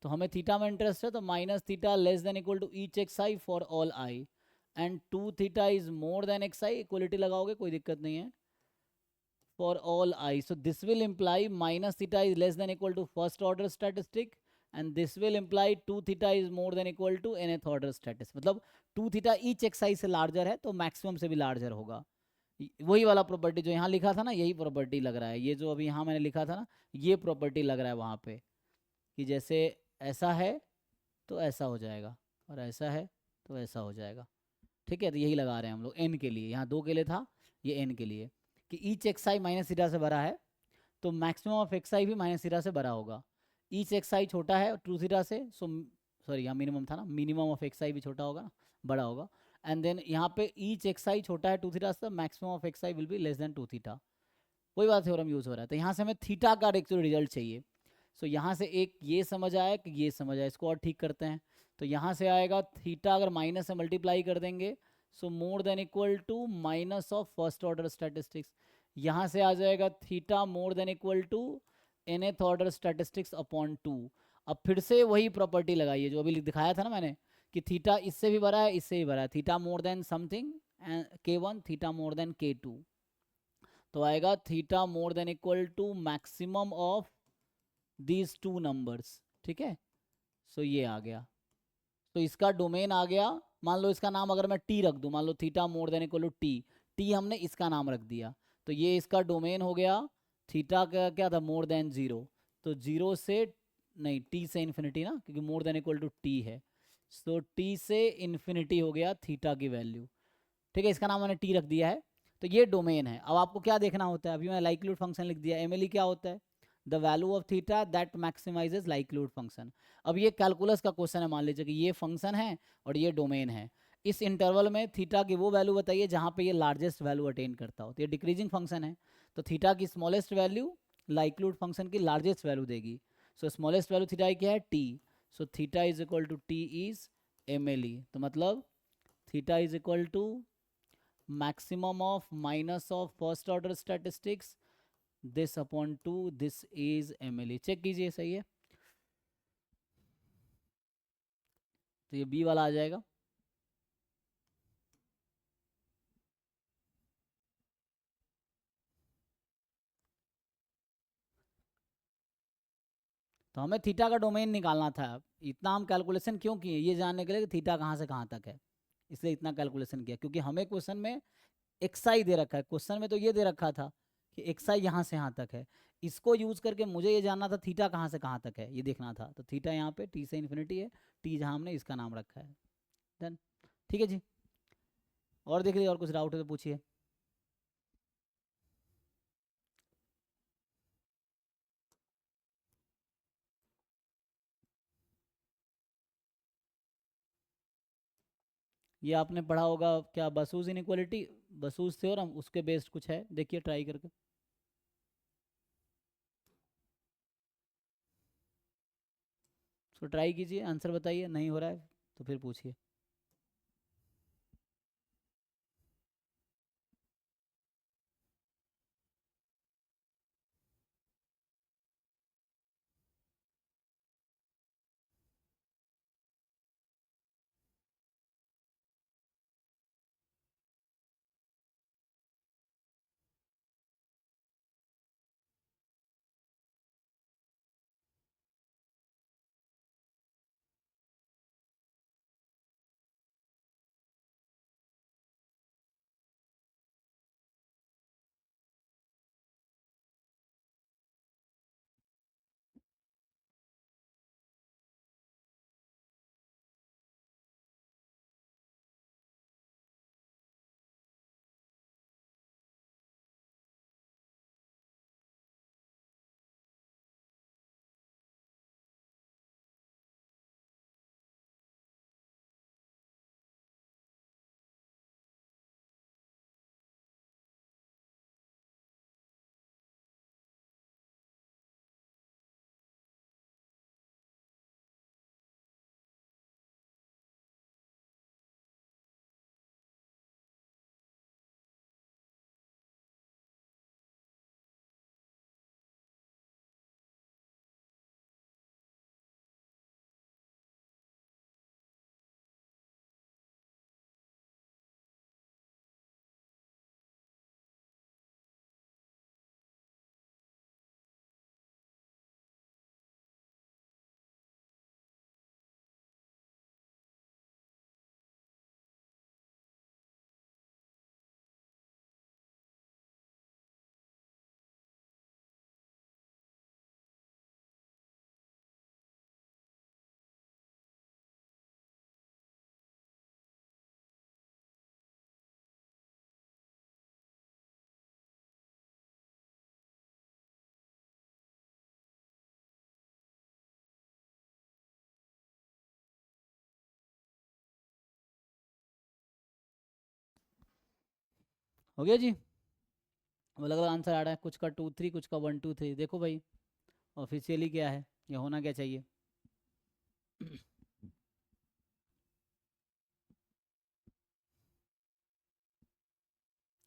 तो हमें थीटा में इंटरेस्ट है, तो minus theta less than equal to each X I for all I and 2 theta is more than X I. Equality लगाओगे कोई दिक्कत नहीं है, for all I. So this will imply minus theta is less than equal to first order statistic and this will imply 2 theta is more than equal to nth order statistic. मतलब 2 theta each X आई से larger है तो maximum से भी larger होगा। वही वाला property जो यहाँ लिखा था ना, यही प्रॉपर्टी लग रहा है। ये जो अभी यहाँ मैंने लिखा था ना, ये प्रॉपर्टी लग रहा है वहाँ पे कि जैसे ऐसा है तो ऐसा हो जाएगा और ऐसा है तो ऐसा हो जाएगा। ठीक है, तो यही लगा रहे हैं हम लोग n के लिए। यहाँ 2 के लिए था, ये n के लिए कि ईच एक्स आई माइनस थीटा से बड़ा है तो मैक्सिमम ऑफ एक्स आई भी माइनस थीटा से बड़ा होगा। ईच एक्स आई छोटा है टू थीटा से, सो सॉरी यहाँ मिनिमम था ना, मिनिमम ऑफ एक्स आई भी छोटा होगा ना, बड़ा होगा। एंड देन यहाँ पे ईच एक्स आई छोटा है टू थीटा से, maximum of x I will be less than 2 theta. वही बात थ्योरम यूज हो रहा है। तो यहाँ से हमें थीटा का एक्चुअल रिजल्ट चाहिए। सो यहाँ से एक ये समझ आया कि ये समझ आया, इसको और ठीक करते हैं। तो यहाँ से आएगा थीटा अगर माइनस से मल्टीप्लाई कर देंगे so more than equal to minus of first order statistics. यहाँ से आ जाएगा theta more than equal to nth order statistics upon 2। अब फिर से वही प्रॉपर्टी लगाइए जो अभी दिखाया था ना मैंने कि थीटा इससे भी बड़ा है, इससे भी बड़ा है, theta more than something k1, theta more than k2। तो आएगा theta more than equal to maximum of these two numbers. ठीक है, सो ये आ गया। तो इसका डोमेन आ गया, मान लो इसका नाम अगर मैं टी रख दूं, मान लो theta more than equal to t, t हमने इसका नाम रख दिया तो ये इसका डोमेन हो गया। थीटा का क्या था? More than zero. तो जीरो से नहीं, टी से इन्फिनिटी ना, क्योंकि more than equal to T है। सो टी से इन्फिनिटी हो गया थीटा की वैल्यू। ठीक है, इसका नाम मैंने टी रख दिया है। तो ये डोमेन है। अब आपको क्या देखना होता है? अभी मैं लाइक्लीहुड फंक्शन लिख दिया। एमएलई क्या होता है? The value of theta that maximizes likelihood function. अब ये कैलकुलस का क्वेश्चन है, मान लीजिए कि ये फंक्शन है और ये डोमेन है। इस इंटरवल में थीटा की वो वैल्यू बताइए जहाँ पे ये लार्जेस्ट वैल्यू अटेन करता हो। तो ये डिक्रीजिंग फंक्शन है तो थीटा की स्मॉलेस्ट वैल्यू लाइक्लीहुड फंक्शन की लार्जेस्ट वैल्यू देगी। सो स्मॉलेस्ट वैल्यू थीटा की क्या है? T. So theta is equal to T is MLE. तो मतलब theta is equal to maximum of minus of first order statistics this upon 2, this is mle। Check कीजिए सही है। तो ये बी वाला आ जाएगा। तो हमें थीटा का डोमेन निकालना था। इतना हम कैलकुलेशन क्यों किए? ये जानने के लिए कि थीटा कहाँ से कहाँ तक है, इसलिए इतना कैलकुलेशन किया। क्योंकि हमें क्वेश्चन में एक्स आई दे रखा है, क्वेश्चन में तो ये दे रखा था कि एक्स आई यहाँ से यहाँ तक है। इसको यूज करके मुझे ये जानना था थीटा कहाँ से कहाँ तक है, ये देखना था। तो थीटा यहाँ पे टी से इन्फिनिटी है, टी जहाँ हमने इसका नाम रखा है। डन। ठीक है जी, और देख लीजिए, और कुछ डाउट है तो पूछिए। ये आपने पढ़ा होगा क्या, बसूज इनइक्वालिटी, बसूज थ्योरम, उसके बेस्ड कुछ है, देखिए ट्राई करके। तो ट्राई कीजिए, आंसर बताइए। नहीं हो रहा है तो फिर पूछिए। हो गया जी। अब अलग अलग आंसर आ रहा है, कुछ का 2 3, कुछ का 1 2 3। देखो भाई ऑफिशियली क्या है, ये होना क्या चाहिए।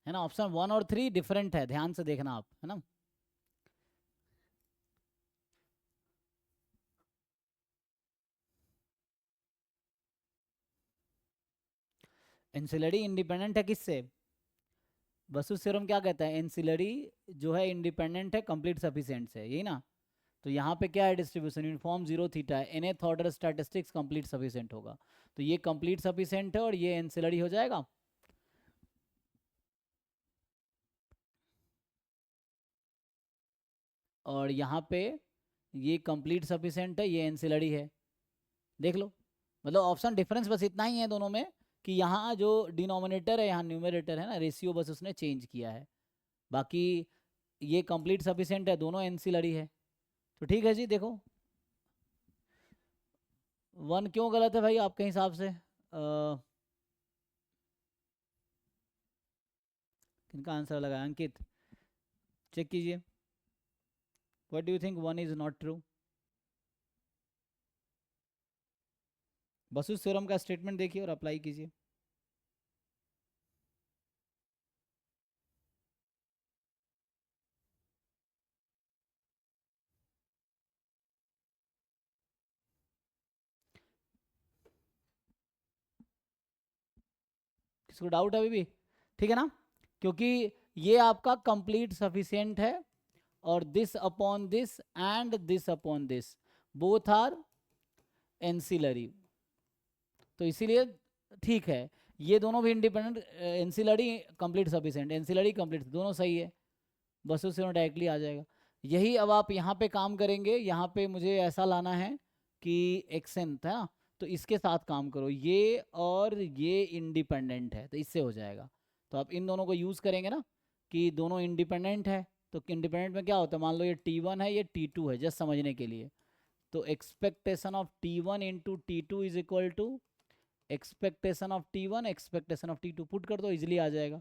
है ना, ऑप्शन 1 और 3 डिफरेंट है, ध्यान से देखना आप, है ना। एंसिलरी इंडिपेंडेंट है किससे, बसूस थ्योरम क्या कहता है, एंसिलरी जो है इंडिपेंडेंट है कंप्लीट सफिशिएंट से, यही ना। तो यहाँ पे क्या है डिस्ट्रीब्यूशन, यूनिफॉर्म जीरो थीटा है, nth order statistics complete sufficient होगा। तो ये कंप्लीट सफिशिएंट है और ये एंसिलरी हो जाएगा। और यहाँ पे ये कंप्लीट सफिशिएंट है, ये एंसिलरी है। देख लो, मतलब ऑप्शन डिफरेंस बस इतना ही है दोनों में कि यहाँ जो डिनोमिनेटर है यहाँ न्यूमरेटर है ना, रेशियो बस उसने चेंज किया है। बाकी ये कंप्लीट सफिशिएंट है, दोनों एंसिलरी है। तो ठीक है जी। देखो 1 क्यों गलत है भाई आपके हिसाब से, किनका आंसर लगा, अंकित चेक कीजिए। What do you think 1 is not true. Basu's theorem का स्टेटमेंट देखिए और अप्लाई कीजिए। किसको डाउट है अभी भी, ठीक है ना, क्योंकि ये आपका कंप्लीट सफिशिएंट है और this upon this and this upon this both are ancillary, तो इसीलिए ठीक है। ये दोनों भी independent, ancillary complete sufficient, ancillary complete, दोनों सही है, बस उससे डायरेक्टली आ जाएगा। यही अब आप यहाँ पे काम करेंगे, यहाँ पे मुझे ऐसा लाना है कि एक्सन था ना, तो इसके साथ काम करो, ये और ये इंडिपेंडेंट है तो इससे हो जाएगा। तो आप इन दोनों को यूज़ करेंगे ना कि दोनों इंडिपेंडेंट है, तो इंडिपेंडेंट में क्या होता है, मान लो ये T1 है ये T2 है, जस्ट समझने के लिए। तो expectation of T1 into T2 is equal to expectation of T1 expectation of T2, put कर दो इजिली आ जाएगा।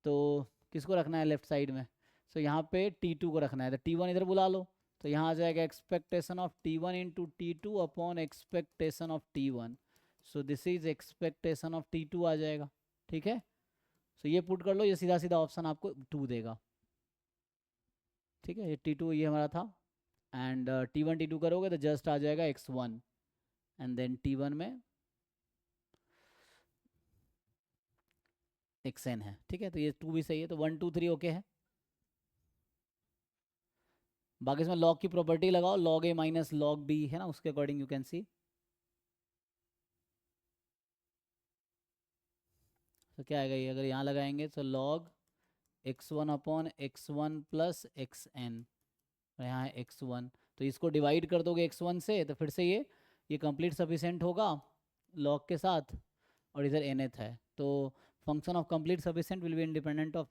तो किसको रखना है लेफ्ट साइड में, सो यहाँ पे T2 को रखना है, तो T1 इधर बुला लो, तो यहाँ आ जाएगा expectation of T1 into T2 upon expectation of T1, so this is expectation of T2 आ जाएगा। ठीक है, सो ये पुट कर लो, ये सीधा सीधा ऑप्शन आपको 2 देगा। ठीक है, ये T2 ये हमारा था, एंड T1 T2 करोगे तो जस्ट आ जाएगा x1 एंड देन T1 में xn है। ठीक है, तो ये 2 भी सही है, तो 1 2 3 ओके है। बाकी इसमें लॉग की प्रॉपर्टी लगाओ, log a minus log b है ना, उसके अकॉर्डिंग यू कैन सी। तो क्या आएगा ये, अगर यहाँ लगाएंगे तो log x1 upon x1 plus xn, और यहाँ है x1, तो इसको डिवाइड कर दोगे x1 से तो फिर से ये कंप्लीट सफिशिएंट होगा log के साथ, और इधर nth है, तो function of complete sufficient will be independent of,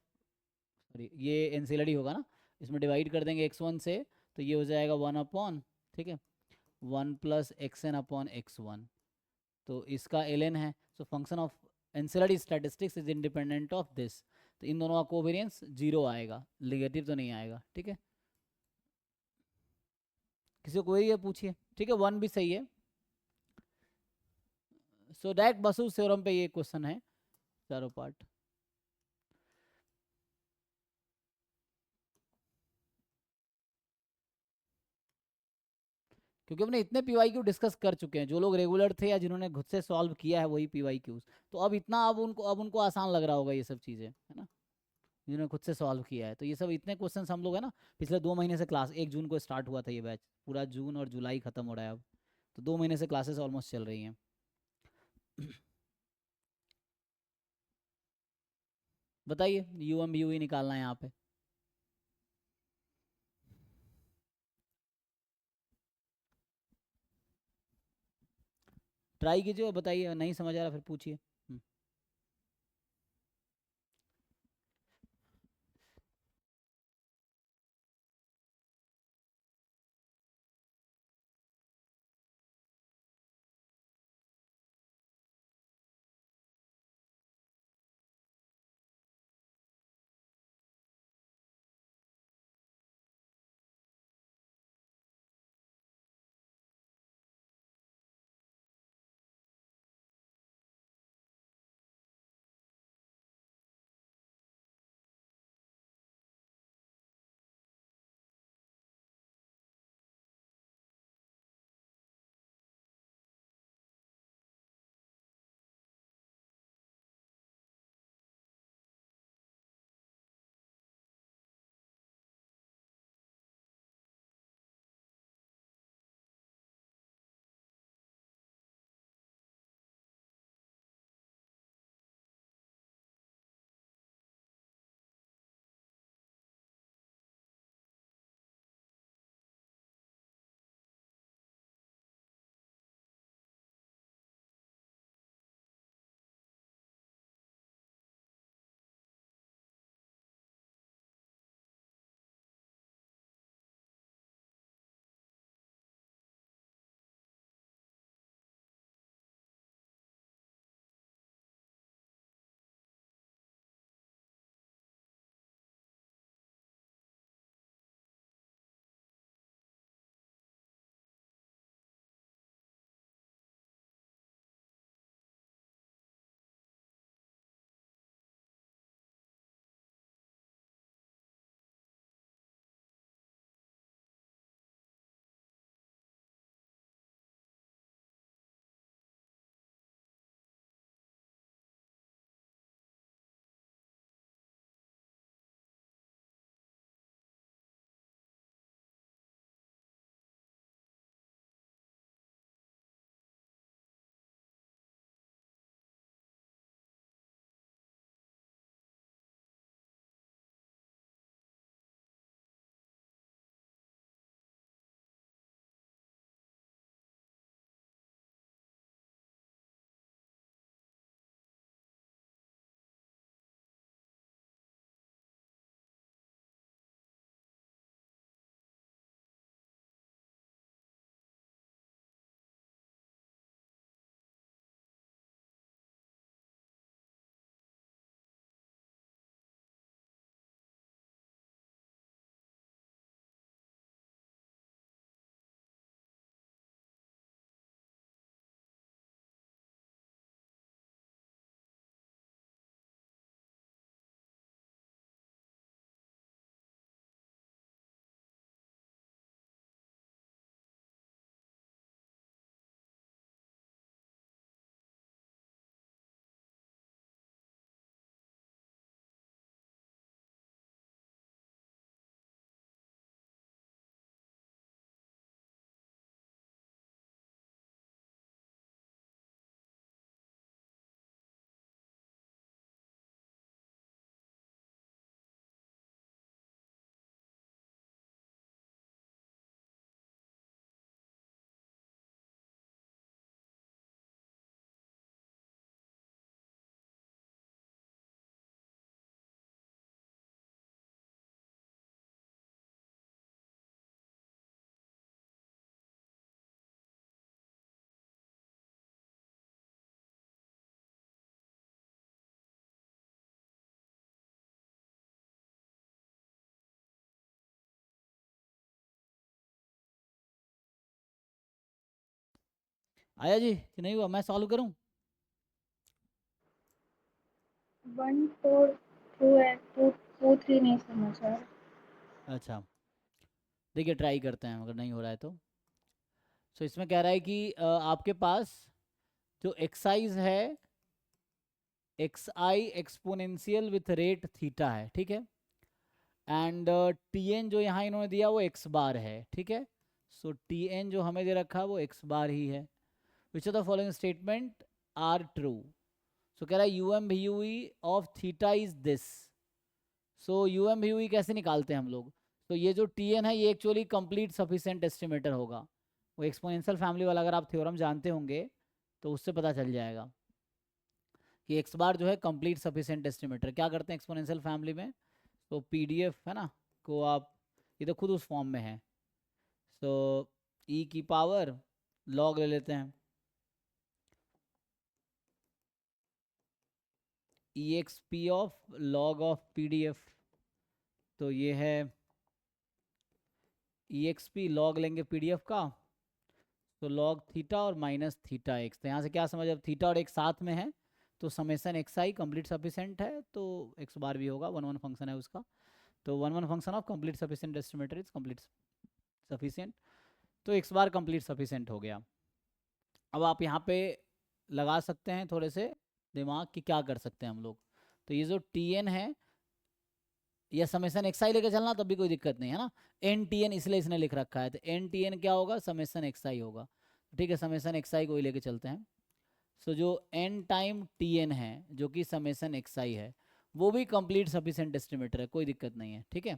sorry ये एंसिलरी होगा ना, इसमें डिवाइड कर देंगे x1 से, तो ये हो जाएगा 1 अपॉन, ठीक है, 1 प्लस xn अपॉन x1, तो इसका ln है, so function of ancillary statistics is independent of this, तो इन दोनों का कोवेरिएंस 0 आएगा, नेगेटिव तो नहीं आएगा। ठीक है, किसी को कोई है पूछिए। ठीक है, 1 भी सही है। सो डायरेक्ट बसूस थ्योरम पे ये क्वेश्चन है, चारों पार्ट। क्योंकि हमने इतने पीवाईक्यू डिस्कस कर चुके हैं, जो लोग रेगुलर थे या जिन्होंने खुद से सॉल्व किया है वही पीवाईक्यूज, तो अब इतना अब उनको आसान लग रहा होगा ये सब चीज़ें, है ना, जिन्होंने खुद से सॉल्व किया है। तो ये सब इतने क्वेश्चन हम लोग है ना, पिछले 2 महीने से क्लास, 1 जून को स्टार्ट हुआ था ये बैच, पूरा जून और जुलाई खत्म हो रहा है अब, तो 2 महीने से क्लासेस ऑलमोस्ट चल रही हैं। बताइए, यूएम भी ही निकालना है यहाँ पे। ट्राई कीजिए और बताइए, नहीं समझ आ रहा फिर पूछिए। आया जी कि नहीं हुआ? मैं सॉल्व करूं? 1 4 2 है, 2 2 3 नहीं समझ आ रहा। अच्छा, देखिए ट्राई करते हैं, अगर नहीं हो रहा है तो। सो इसमें कह रहा है कि आपके पास जो एक्साइज है x I exponential with rate theta है, ठीक है। एंड टी एन जो यहाँ इन्होंने दिया वो एक्स बार है, ठीक है। सो टी एन जो हमें दे रखा है वो एक्स बार ही है। Which of the following statement are true? So कह रहा है U M V U E of theta is this. So U M V U E कैसे निकालते हैं हम लोग? तो ये जो टी एन है ये एक्चुअली कंप्लीट सफिशिएंट एस्टिमेटर होगा। वो एक्सपोनेंशियल फैमिली वाला अगर आप थ्योरम जानते होंगे तो उससे पता चल जाएगा कि एक्स बार जो है कंप्लीट सफिशिएंट एस्टिमेटर। क्या करते हैं एक्सपोनेंशियल फैमिली में? तो पीडीएफ है ना को आप, ये तो खुद उस फॉर्म में है। सो ई की पावर लॉग ले लेते हैं, e x p of log of PDF. तो ये है ई एक्स पी लॉग लेंगे पीडीएफ का, तो लॉग थीटा और माइनस थीटा एक्स। तो यहाँ से क्या समझ, अब थीटा और एक साथ में है तो समेसन एक्स आई कंप्लीट सफिशिएंट है, तो एक्स बार भी होगा, वन वन फंक्शन है उसका। तो one one function of complete sufficient estimator is complete sufficient. तो एक्स बार कंप्लीट सफिशिएंट हो गया। अब आप यहाँ पे लगा सकते हैं थोड़े से दिमाग कि क्या कर सकते हैं हम लोग। तो ये जो टी एन है या समेसन एक्स आई लेके चलना तब भी कोई दिक्कत नहीं है ना। एन टी एन इसलिए इसने लिख रखा है, तो एन टी एन क्या होगा? समेसन एक्स आई होगा। ठीक है, समेसन एक्स आई को ही लेके चलते हैं। सो जो एन टाइम टी एन है जो कि समेसन एक्स आई है वो भी कंप्लीट सफिशिएंट एस्टिमेटर है, कोई दिक्कत नहीं है, ठीक है,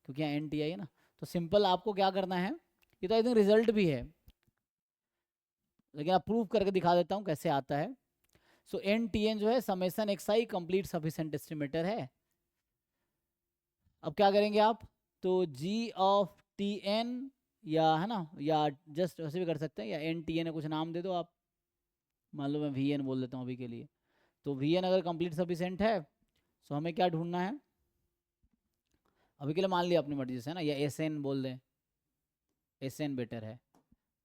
क्योंकि यहाँ एन टी आई है ना। तो सिंपल आपको क्या करना है, ये तो आई थिंक रिजल्ट भी है लेकिन आप प्रूव करके दिखा देता हूँ कैसे आता है। सो एन टी एन जो है समेसन एक्स आई कंप्लीट सफिशिएंट एस्टिमेटर है। अब क्या करेंगे आप, तो जी ऑफ टी एन, या है ना, या जस्ट वैसे भी कर सकते हैं, या एन टी एन कुछ नाम दे दो आप, मान लो मैं वी एन बोल देता हूँ अभी के लिए। तो वी एन अगर कंप्लीट सफिशिएंट है तो हमें क्या ढूंढना है, अभी के लिए मान लिया अपनी मर्जी से है ना, या एस एन बोल दें, एस एन बेटर है।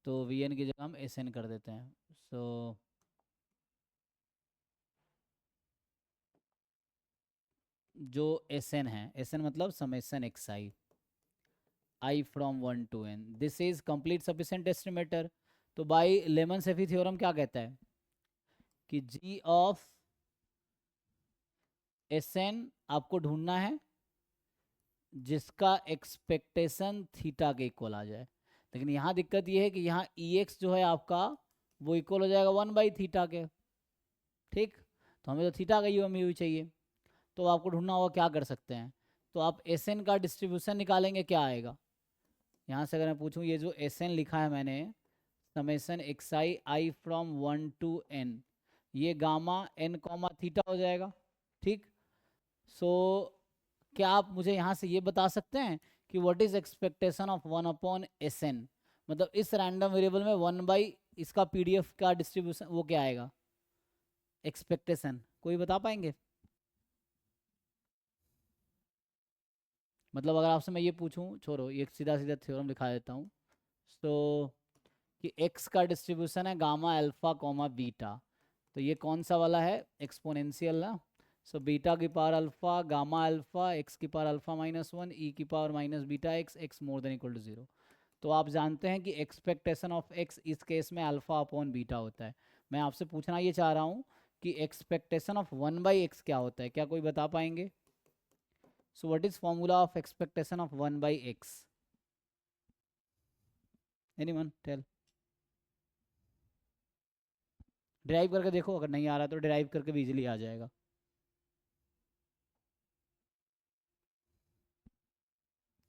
तो वी एन की जगह हम एस एन कर देते हैं। सो जो एस एन है, एस एन मतलब summation x I, I from 1 to n, this is complete sufficient estimator. तो बाय लेमन सेफी थ्योरम क्या कहता है कि जी ऑफ एस एन आपको ढूंढना है जिसका एक्सपेक्टेशन थीटा के इक्वल आ जाए। लेकिन यहाँ दिक्कत ये है कि यहाँ ई एक्स जो है आपका वो इक्वल हो जाएगा 1/थीटा के, ठीक। तो हमें तो थीटा का यू एम यू चाहिए, तो आपको ढूंढना होगा क्या कर सकते हैं। तो आप एस एन का डिस्ट्रीब्यूशन निकालेंगे, क्या आएगा यहाँ से। अगर मैं पूछूं ये जो एस एन लिखा है मैंने, summation x I I from 1 to n, ये गामा n कॉमा थीटा हो जाएगा, ठीक। सो क्या आप मुझे यहाँ से ये बता सकते हैं कि what is expectation of 1/SN, मतलब इस रैंडम वेरिएबल में 1 इसका पीडीएफ का डिस्ट्रीब्यूशन वो क्या आएगा एक्सपेक्टेशन, कोई बता पाएंगे? मतलब अगर आपसे मैं ये पूछूं, छोड़ो ये सीधा सीधा थ्योरम दिखा देता हूँ। तो कि x का डिस्ट्रीब्यूशन है गामा अल्फा कॉमा बीटा, तो ये कौन सा वाला है, एक्सपोनेंशियल ना। सो बीटा की power alpha gamma alpha x की पावर अल्फा -1 ई की power minus beta X more than equal to 0। तो आप जानते हैं कि एक्सपेक्टेशन ऑफ x इस केस में अल्फा अपॉन बीटा होता है। मैं आपसे पूछना ये चाह रहा हूँ कि एक्सपेक्टेशन ऑफ 1/x क्या होता है, क्या कोई बता पाएंगे? So what is formula of expectation of 1/x, anyone tell? Derive करके देखो, अगर नहीं आ रहा तो ड्राइव करके भी इजीली आ जाएगा।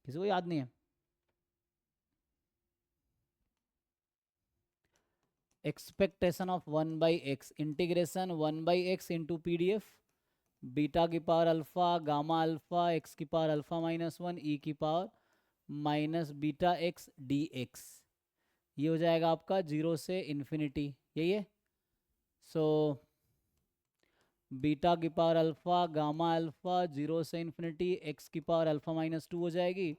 किसी को याद नहीं है? Expectation of 1/x, integration 1/x into PDF, beta की power alpha gamma alpha x की पावर अल्फा -1 ई की power minus beta x d x, ये हो जाएगा आपका 0 से इन्फिनिटी, यही है। सो बीटा की पावर अल्फा गामा अल्फा 0 से इन्फिनिटी एक्स की पावर अल्फा -2 हो जाएगी,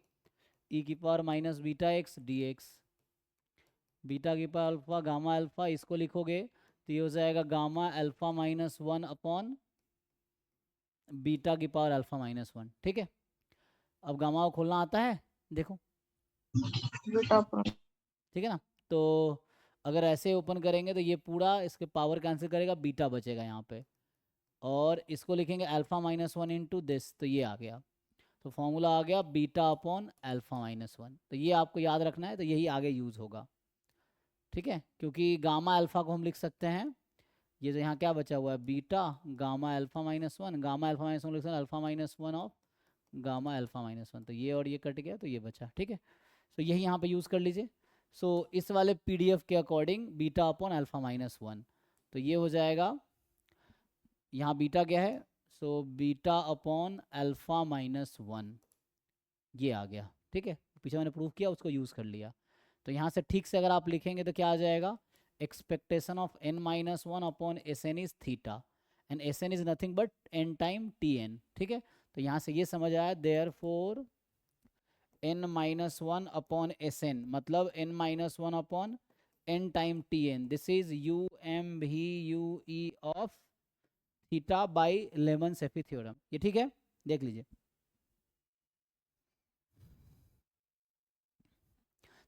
ई की power minus beta x d x, beta की पावर अल्फा गामा अल्फा, इसको लिखोगे तो ये हो जाएगा gamma alpha minus 1 upon beta की पावर अल्फा माइनस 1। ठीक है, अब गामा को खोलना आता है, देखो बीटा अपॉन ठीक है ना। तो अगर ऐसे ओपन करेंगे तो ये पूरा इसके पावर कैंसिल करेगा, बीटा बचेगा यहाँ पे, और इसको लिखेंगे अल्फा माइनस 1 इंटू दिस, तो ये आ गया। तो फॉर्मूला आ गया बीटा अपॉन अल्फा माइनस 1। तो ये आपको याद रखना है, तो यही आगे यूज़ होगा। ठीक है, क्योंकि गामा अल्फा को हम लिख सकते हैं, ये तो यहाँ क्या बचा हुआ है, beta gamma alpha minus 1, gamma alpha minus 1 लिख सकते हैं alpha minus 1 of gamma alpha minus 1। तो ये और ये कट गया, तो ये बचा। ठीक है, तो यही यहाँ पे यूज़ कर लीजिए। सो इस वाले पीडीएफ के according beta upon alpha minus 1, तो ये हो जाएगा, यहाँ बीटा क्या है, so beta upon alpha minus 1, ये आ गया। ठीक है, पीछे मैंने प्रूफ किया, उसको यूज़ कर लिया। तो यहाँ से ठीक से अगर आप लिखेंगे तो क्या आ जाएगा, expectation of n minus 1 upon S N is theta, and S N is nothing but n time T N. ठीक है, तो यहाँ से ये समझ आया, therefore n minus 1 upon S N मतलब n minus 1 upon n time T N, this is U M V U E of theta by Lehmann Scheffe theorem. ये ठीक है, देख लीजिए।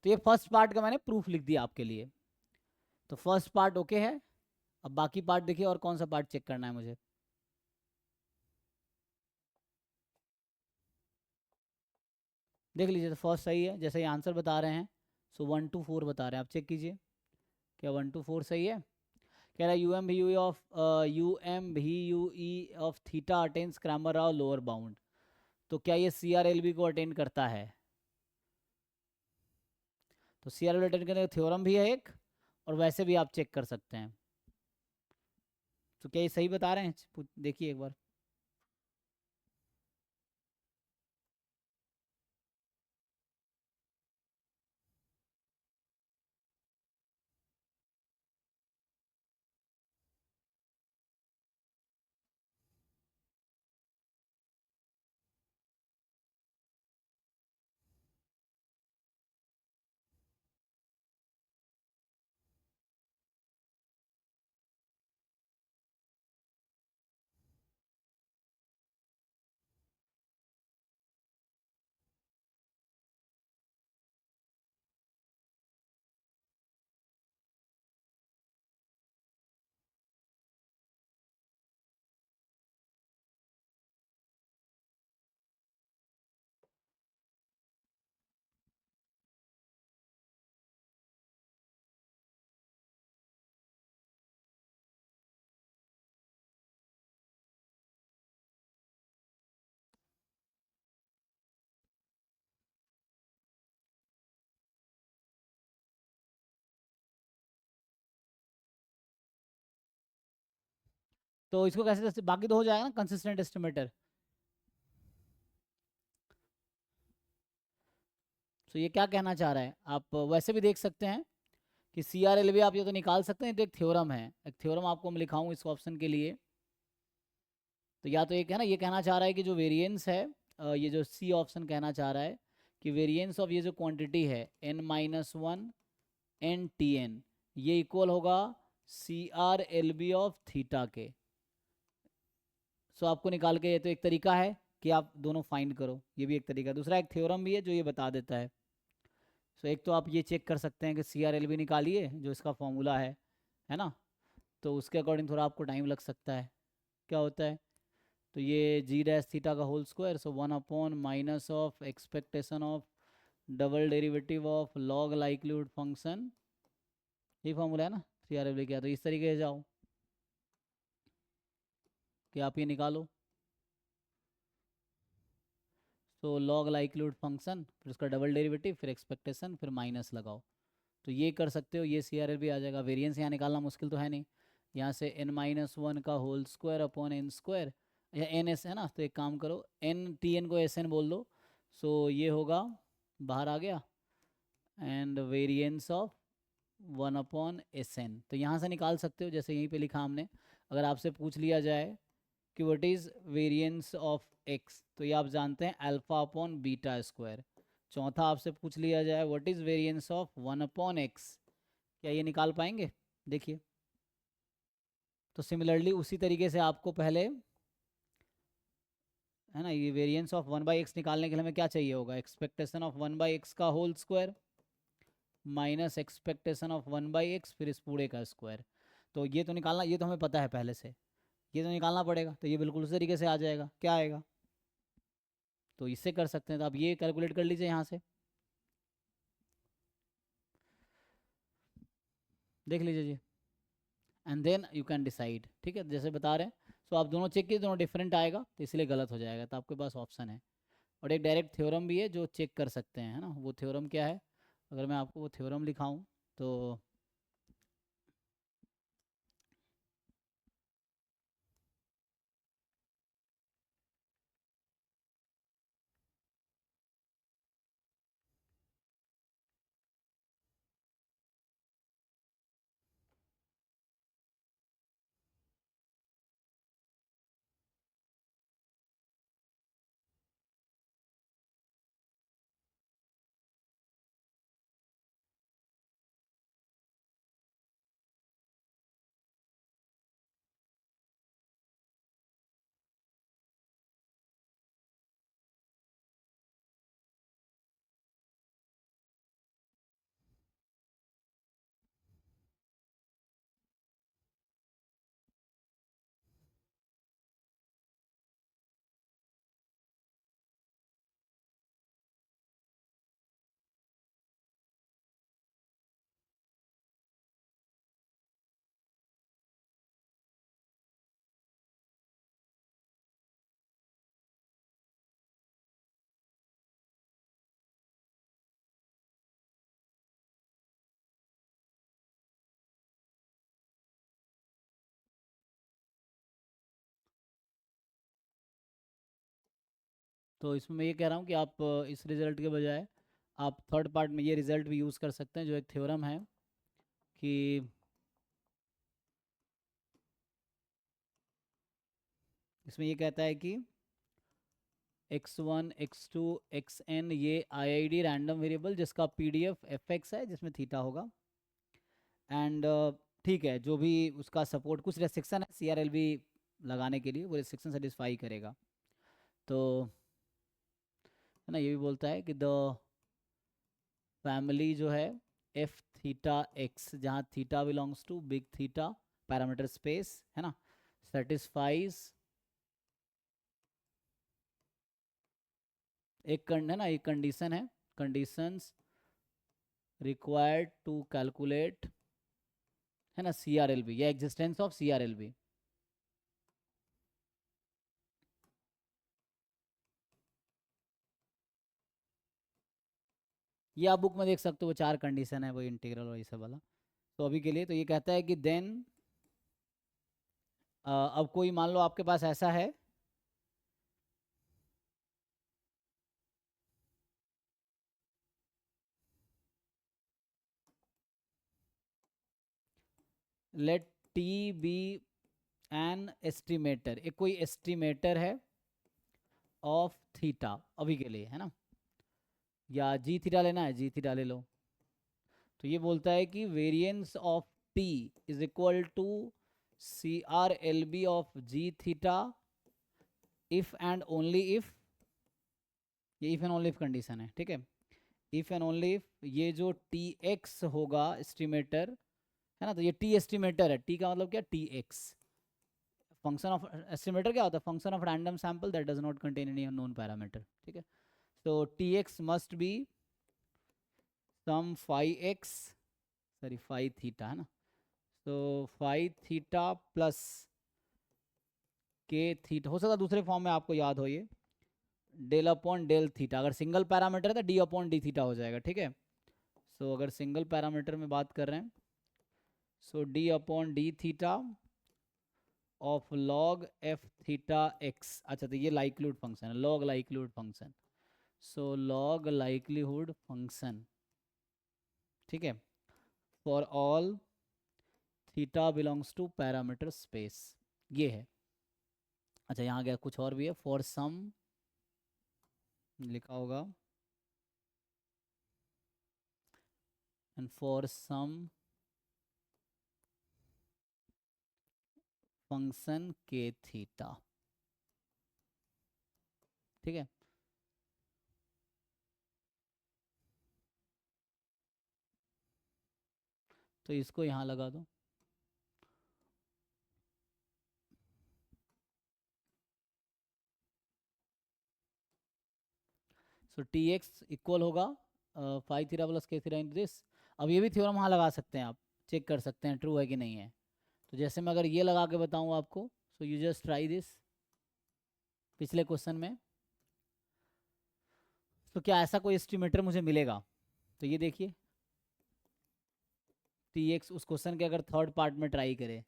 तो ये फर्स्ट पार्ट का मैंने प्रूफ लिख दिया आपके लिए। तो फर्स्ट पार्ट ओके है, अब बाकी पार्ट देखिए, और कौन सा पार्ट चेक करना है मुझे। देख लीजिए, तो फर्स्ट सही है, जैसे ये आंसर बता रहे हैं, सो 1 to 4 बता रहे हैं, आप चेक कीजिए क्या 1 to 4 सही है। कह रहा है U M V U E of theta attains Cramer Rao lower bound, तो क्या ये सी आर एल बी को अटेंड करता है। तो सी आर एल अटेंड करने का थ्योरम भी है एक, और वैसे भी आप चेक कर सकते हैं। तो क्या ये सही बता रहे हैं, देखिए एक बार। तो इसको कैसे, बाकी तो हो जाएगा ना कंसिस्टेंट एस्टिमेटर। तो ये क्या कहना चाह रहा है, आप वैसे भी देख सकते हैं कि सी आर एल भी आप ये तो निकाल सकते हैं, तो एक थ्योरम है, एक थ्योरम आपको मैं लिखाऊं इस ऑप्शन के लिए। तो या तो एक है ना, ये कहना चाह रहा है कि जो वेरिएंस है, ये जो सी ऑप्शन कहना चाह रहा है कि वेरिएंस ऑफ ये जो क्वांटिटी है n minus 1 N T N, ये इक्वल होगा C R L B of theta के। सो आपको निकाल के, ये तो एक तरीका है कि आप दोनों फाइंड करो, ये भी एक तरीका। दूसरा एक थ्योरम भी है जो ये बता देता है। सो एक तो आप ये चेक कर सकते हैं कि सी आर एल बी निकालिए, जो इसका फॉर्मूला है ना, तो उसके अकॉर्डिंग थोड़ा आपको टाइम लग सकता है। क्या होता है, तो ये जी डैश थीटा का whole square, so 1 upon minus of expectation of double derivative of log likelihood function, ये फॉर्मूला है ना सी आर एल बी का। तो इस तरीके से जाओ कि आप ये निकालो, तो लॉग लाइक्लीहुड फंक्शन, फिर उसका डबल डेरिवेटिव, फिर एक्सपेक्टेशन, फिर माइनस लगाओ। तो ये कर सकते हो, ये सी आर एल भी आ जाएगा। वेरिएंस यहाँ निकालना मुश्किल तो है नहीं, यहाँ से n माइनस 1 का whole square upon N square, या एन एस है ना, तो एक काम करो एन टी एन को एस एन बोल दो। सो ये होगा, बाहर आ गया, and variance of 1 upon S N. तो यहाँ से निकाल सकते हो, जैसे यहीं पे लिखा हमने। अगर आपसे पूछ लिया जाए कि what is variance of x, तो ये आप जानते हैं अल्फा अपॉन बीटा स्क्वायर। चौथा आपसे पूछ लिया जाए what is variance of 1 upon x, क्या ये निकाल पाएंगे? देखिए, तो सिमिलरली उसी तरीके से आपको पहले, है ना, ये वेरिएंस ऑफ 1/x निकालने के लिए हमें क्या चाहिए होगा? एक्सपेक्टेशन ऑफ 1/x का whole square minus expectation of 1/x फिर इस पूरे का स्क्वायर। तो ये तो निकालना, ये तो हमें पता है पहले से, ये तो निकालना पड़ेगा। तो ये बिल्कुल उसी तरीके से आ जाएगा। क्या आएगा? तो इससे कर सकते हैं। तो आप ये कैलकुलेट कर लीजिए यहाँ से, देख लीजिए जी, and then you can decide. ठीक है, जैसे बता रहे हैं। सो आप दोनों चेक कीजिए, दोनों डिफरेंट आएगा तो इसलिए गलत हो जाएगा। तो आपके पास ऑप्शन है। और एक डायरेक्ट थ्योरम भी है जो चेक कर सकते हैं, है ना। वो थ्योरम क्या है? अगर मैं आपको वो थ्योरम लिखाऊं तो इसमें मैं ये कह रहा हूँ कि आप इस रिज़ल्ट के बजाय आप थर्ड पार्ट में ये रिज़ल्ट भी यूज़ कर सकते हैं, जो एक थ्योरम है कि इसमें ये कहता है कि x1 x2 xn ये IID रैंडम वेरिएबल जिसका PDF fx है, जिसमें थीटा होगा। एंड ठीक है, जो भी उसका सपोर्ट, कुछ रेस्ट्रिक्शन है CRLB लगाने के लिए, वो रेस्ट्रिक्शन सेटिस्फाई करेगा। तो है ना, ये भी बोलता है कि द फैमिली जो है एफ थीटा एक्स, जहाँ theta belongs to big theta parameter space, है ना, सेटिस्फाइज है ना, एक कंडीशन है, कंडीशंस रिक्वायर्ड टू कैलकुलेट, है ना, CRLB या एग्जिस्टेंस ऑफ CRLB। ये आप बुक में देख सकते हो, वो 4 कंडीशन है, वो इंटीग्रल और ये सब वाला। तो अभी के लिए तो ये कहता है कि देन अब कोई मान लो आपके पास ऐसा है, let T be an estimator, एक कोई एस्टिमेटर है ऑफ थीटा अभी के लिए, है ना, या जी थीटा लेना है, जी थीटा ले लो। तो ये बोलता है कि variance of t is equal to CRLB of g theta if and only if, ये if and only if condition है, ठीक है। इफ एंड ओनली इफ ये जो TX होगा एस्टिमेटर, है ना, तो ये T एस्टिमेटर है, T का मतलब क्या, TX फंक्शन ऑफ एस्टिमेटर क्या होता है, function of random sample that does not contain any unknown parameter, ठीक है। तो TX must be some phi x, sorry phi theta, है ना, तो phi theta plus k theta, हो सकता है दूसरे फॉर्म में आपको याद हो ये, डेल अपॉन डेल थीटा। अगर सिंगल पैरामीटर है तो D अपॉन D थीटा हो जाएगा, ठीक है। सो अगर सिंगल पैरामीटर में बात कर रहे हैं, so D upon D theta of log f theta x. अच्छा, तो ये लाइक्लीहुड फंक्शन है, log likelihood function. So log likelihood function, ठीक है, for all theta belongs to parameter space, ये है। अच्छा, यहाँ गया कुछ और भी है, फॉर सम लिखा होगा, एंड फॉर सम फंक्शन के थीटा, ठीक है। तो इसको यहाँ लगा दो। सो टी एक्स इक्वल होगा five theta plus k theta into this. अब ये भी थ्योरम वहाँ लगा सकते हैं आप, चेक कर सकते हैं ट्रू है कि नहीं है। तो जैसे मैं अगर ये लगा के बताऊँ आपको, so you just try this पिछले क्वेश्चन में। तो क्या ऐसा कोई एस्टिमेटर मुझे मिलेगा? तो ये देखिए टी एक्स उस क्वेश्चन के अगर थर्ड पार्ट में ट्राई करें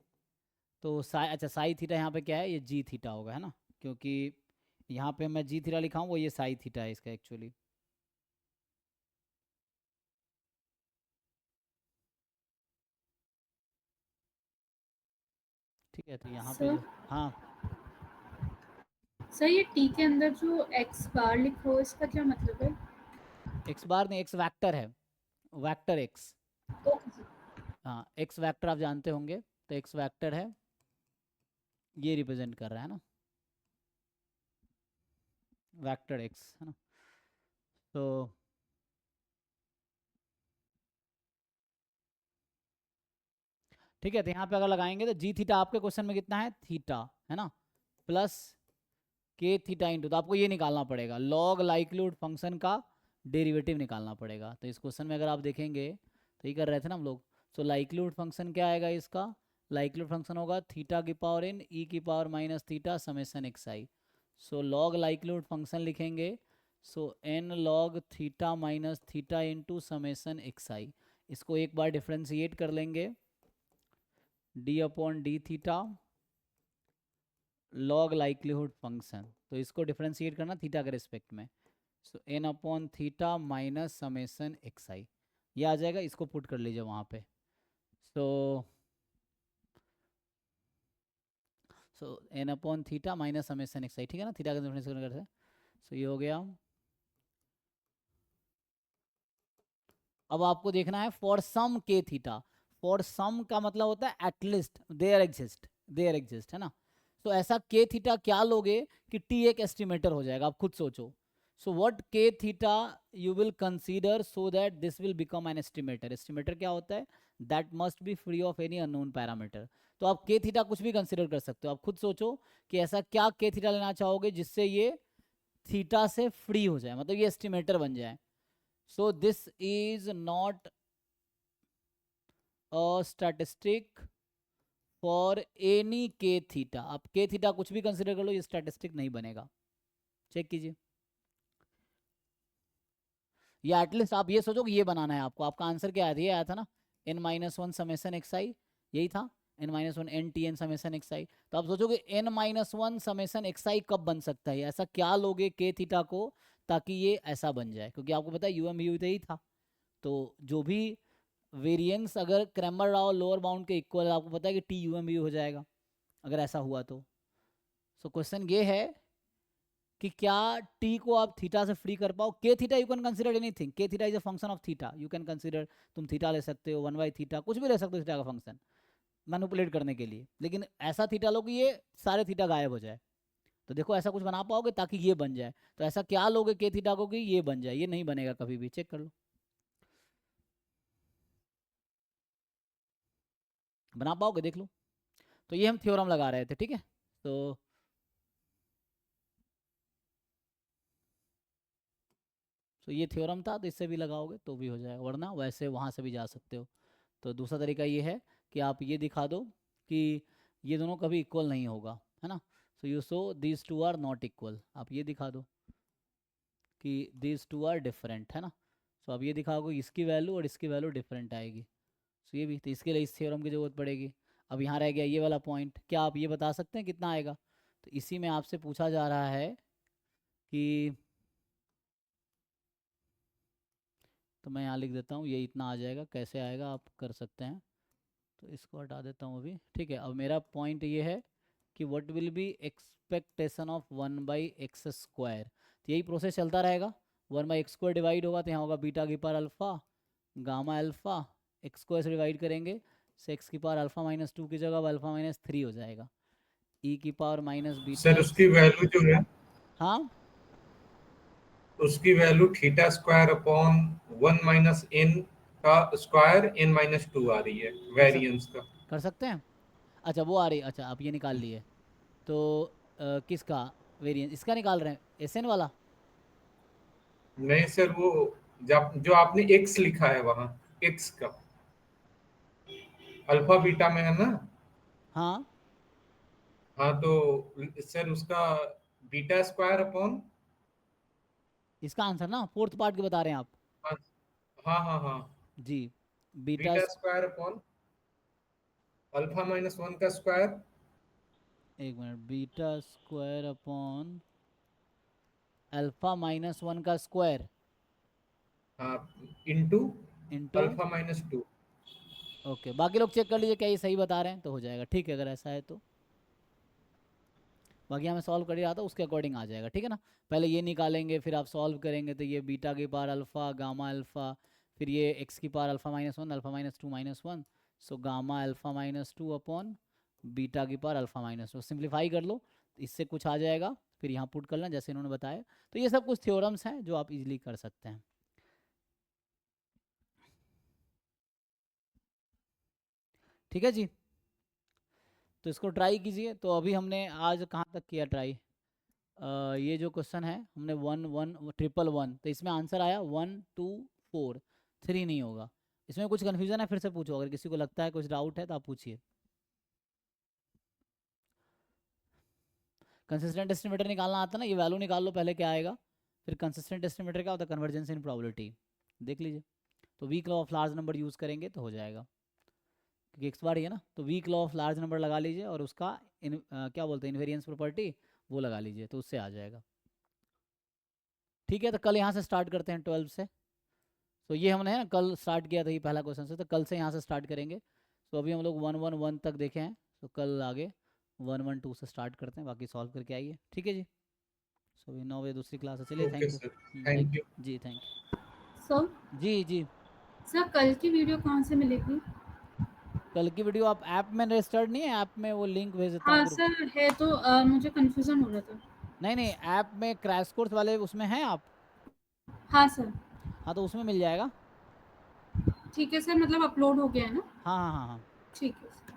तो अच्छा साई थीटा यहाँ पे क्या है, ये जी थीटा होगा, है ना, क्योंकि यहाँ पे मैं जी थीटा लिखा हूँ, वो ये साई थीटा है इसका एक्चुअली। ठीक है, तो यहाँ पे जो हाँ सर ये टी के अंदर जो एक्स बार लिखा हो इसका क्या मतलब है? एक्स बार नहीं, एक्स वैक्टर है, वैक्टर एक्स। Okay sir. हाँ एक्स वैक्टर आप जानते होंगे, तो एक्स वैक्टर है, ये रिप्रेजेंट कर रहा है ना, वैक्टर एक्स, है ना। तो ठीक है, तो यहाँ पे अगर लगाएंगे तो जी थीटा आपके क्वेश्चन में कितना है, थीटा, है ना, प्लस के थीटा इंटू, तो आपको ये निकालना पड़ेगा लॉग लाइक्लीहुड फंक्शन का डेरिवेटिव निकालना पड़ेगा। तो इस क्वेश्चन में अगर आप देखेंगे तो ये कर रहे थे ना हम लोग। सो लाइक्लीहुड फंक्शन क्या आएगा इसका, लाइक्लीहुड फंक्शन होगा थीटा की पावर n ई की power minus theta summation x i. So log likelihood function लिखेंगे, so n log theta minus theta into summation x i. इसको एक बार डिफ्रेंशिएट कर लेंगे, d upon d theta log likelihood function, तो इसको differentiate करना थीटा के रिस्पेक्ट में, so n upon theta minus summation x i, ये आ जाएगा, इसको पुट कर लीजिए वहाँ पे। So n upon theta minus summation x i, ठीक है ना, थीटा का डिफरेंशिएट करते हैं। सो ये हो गया। अब आपको देखना है फॉर सम के थीटा, फॉर सम का मतलब होता है at least there exist, there exist, है ना। तो ऐसा के थीटा क्या लोगे कि टी एक एस्टिमेटर हो जाएगा, आप खुद सोचो। सो व्हाट के theta you will consider so that this will become an estimator. Estimator क्या होता है, that must be free of any unknown parameter. तो आप के थीटा कुछ भी कंसीडर कर सकते हो, आप खुद सोचो कि ऐसा क्या के थीटा लेना चाहोगे जिससे ये थीटा से फ्री हो जाए, मतलब ये एस्टिमेटर बन जाए। So this is not a statistic for any के थीटा। आप के थीटा कुछ भी कंसिडर कर लो, ये स्टैटिस्टिक नहीं बनेगा, चेक कीजिए। या एटलीस्ट आप ये सोचो कि ये बनाना है आपको, आपका आंसर क्या आया था, ये आया था ना, n minus one summation x i, यही था, n minus one n T n summation x i. तो आप सोचोगे n minus one summation x i कब बन सकता है, ऐसा क्या लोगे के थीटा को ताकि ये ऐसा बन जाए, क्योंकि आपको पता है यू एम यू तो यही था। तो जो भी वेरिएंस अगर क्रैमर राव लोअर बाउंड के इक्वल है, आपको पता है कि टी यू एम यू हो जाएगा अगर ऐसा हुआ तो। सो क्वेश्चन ये है कि क्या टी को आप थीटा से फ्री कर पाओ। K theta you can consider anything, k theta is a function of theta, you can consider, तुम थीटा ले सकते हो, वन बाई थीटा कुछ भी ले सकते हो थीटा का फंक्शन मैनिपुलेट करने के लिए, लेकिन ऐसा थीटा लो कि ये सारे थीटा गायब हो जाए। तो देखो ऐसा कुछ बना पाओगे ताकि ये बन जाए, तो ऐसा क्या लोगे के थीटा को कि ये बन जाए, ये नहीं बनेगा कभी भी, चेक कर लो, बना पाओगे देख लो। तो ये हम थ्योरम लगा रहे थे, ठीक है। तो ये थ्योरम था, तो इससे भी लगाओगे तो भी हो जाएगा, वरना वैसे वहाँ से भी जा सकते हो। तो दूसरा तरीका ये है कि आप ये दिखा दो कि ये दोनों कभी इक्वल नहीं होगा, है ना। So you so these two are not equal, आप ये दिखा दो कि दीज टू आर डिफरेंट, है ना। सो आप ये दिखाओगे इसकी वैल्यू और इसकी वैल्यू डिफरेंट आएगी। सो ये भी, तो इसके लिए इस थ्योरम की ज़रूरत पड़ेगी। अब यहाँ रह गया ये वाला पॉइंट, क्या आप ये बता सकते हैं कितना आएगा। तो इसी में आपसे पूछा जा रहा है कि, तो मैं यहाँ लिख देता हूँ ये इतना आ जाएगा, कैसे आएगा आप कर सकते हैं। तो इसको हटा देता हूँ अभी, ठीक है। अब मेरा पॉइंट ये है कि what will be expectation of one by x square. तो यही प्रोसेस चलता रहेगा, one by x square divide होगा तो यहाँ होगा बीटा की power alpha gamma alpha, x square से डिवाइड करेंगे से एक्स की पावर अल्फ़ा माइनस टू की जगह अल्फ़ा माइनस थ्री हो जाएगा। ई की पावर माइनस सर बीटा। उसकी वैल्यू जो है, हाँ उसकी value theta square upon 1 minus n का स्क्वायर n माइनस 2 आ रही है वेरिएंस का। कर सकते हैं। अच्छा वो आ रही, अच्छा आप ये निकाल लिए तो किसका वेरिएंस, इसका निकाल रहे हैं एस एन वाला। नहीं सर, वो जो आपने x लिखा है वहां, x का अल्फा बीटा में है ना। हाँ हाँ तो सर उसका बीटा स्क्वायर अपॉन, इसका आंसर ना फोर्थ पार्ट के बता रहे हैं आप। हाँ हाँ हाँ, जी beta, beta square upon alpha minus 1 का स्क्वायर। एक minute, beta square upon alpha minus 1 का स्क्वायर हाँ, into into. Alpha minus 2। Okay बाकी लोग चेक कर लीजिए क्या ये सही बता रहे हैं तो हो जाएगा, ठीक है अगर ऐसा है तो। बाकी हमें सॉल्व कर ही रहा था उसके अकॉर्डिंग आ जाएगा, ठीक है ना। पहले ये निकालेंगे फिर आप सॉल्व करेंगे तो ये बीटा की पावर अल्फ़ा गामा अल्फ़ा, फिर ये एक्स की power alpha minus 1 alpha minus 2 minus 1, so gamma alpha minus 2 upon beta की पावर अल्फ़ा माइनस 2। सिंप्लीफाई कर लो इससे कुछ आ जाएगा, फिर यहाँ पुट कर लेना जैसे इन्होंने बताया। तो ये सब कुछ थ्योरम्स हैं जो आप इजीली कर सकते हैं, ठीक है जी। तो इसको ट्राई कीजिए। तो अभी हमने आज कहाँ तक किया ट्राई, ये जो क्वेश्चन है हमने 1 1 ट्रिपल 1, तो इसमें आंसर आया 1 2 4, 3 नहीं होगा। इसमें कुछ कन्फ्यूजन है फिर से पूछो, अगर किसी को लगता है कुछ डाउट है तो आप पूछिए। कंसिस्टेंट एस्टिमेटर निकालना आता है ना, ये वैल्यू निकाल लो पहले क्या आएगा, फिर कंसिस्टेंट एस्टिमेटर क्या होता है, कन्वर्जेंस इन प्रोबेबिलिटी, देख लीजिए। तो weak law of large number use करेंगे तो हो जाएगा, क्योंकि एक्स बार ही है ना। तो weak law of large number लगा लीजिए और उसका क्या बोलते हैं इन्वेरियंस प्रॉपर्टी वो लगा लीजिए तो उससे आ जाएगा, ठीक है। तो कल यहाँ से स्टार्ट करते हैं 12 से। तो ये हमने है ना कल स्टार्ट किया था ये पहला क्वेश्चन से, तो कल से यहाँ से स्टार्ट करेंगे। तो अभी हम लोग 1 1 1 तक देखे हैं, तो कल आगे 1 1 2 से स्टार्ट करते हैं, बाकी सॉल्व करके आइए, ठीक है जी। सो अभी 9 बजे दूसरी क्लास है, चलिए okay thank you. Sir, thank thank you. जी, थैंक यू। सर जी जी, सर कल की वीडियो कहाँ से मिलेगी? कल की वीडियो आप ऐप में रजिस्टर्ड नहीं है, ऐप में वो लिंक भेज देता हूँ हाँ ग्रुप। सर है तो मुझे कंफ्यूजन हो रहा था। नहीं नहीं, ऐप में क्रैश कोर्स वाले उसमें हैं आप। हाँ सर। हाँ तो उसमें मिल जाएगा। ठीक है सर, मतलब अपलोड हो गया है ना? हाँ हाँ हाँ हाँ। ठीक है सर।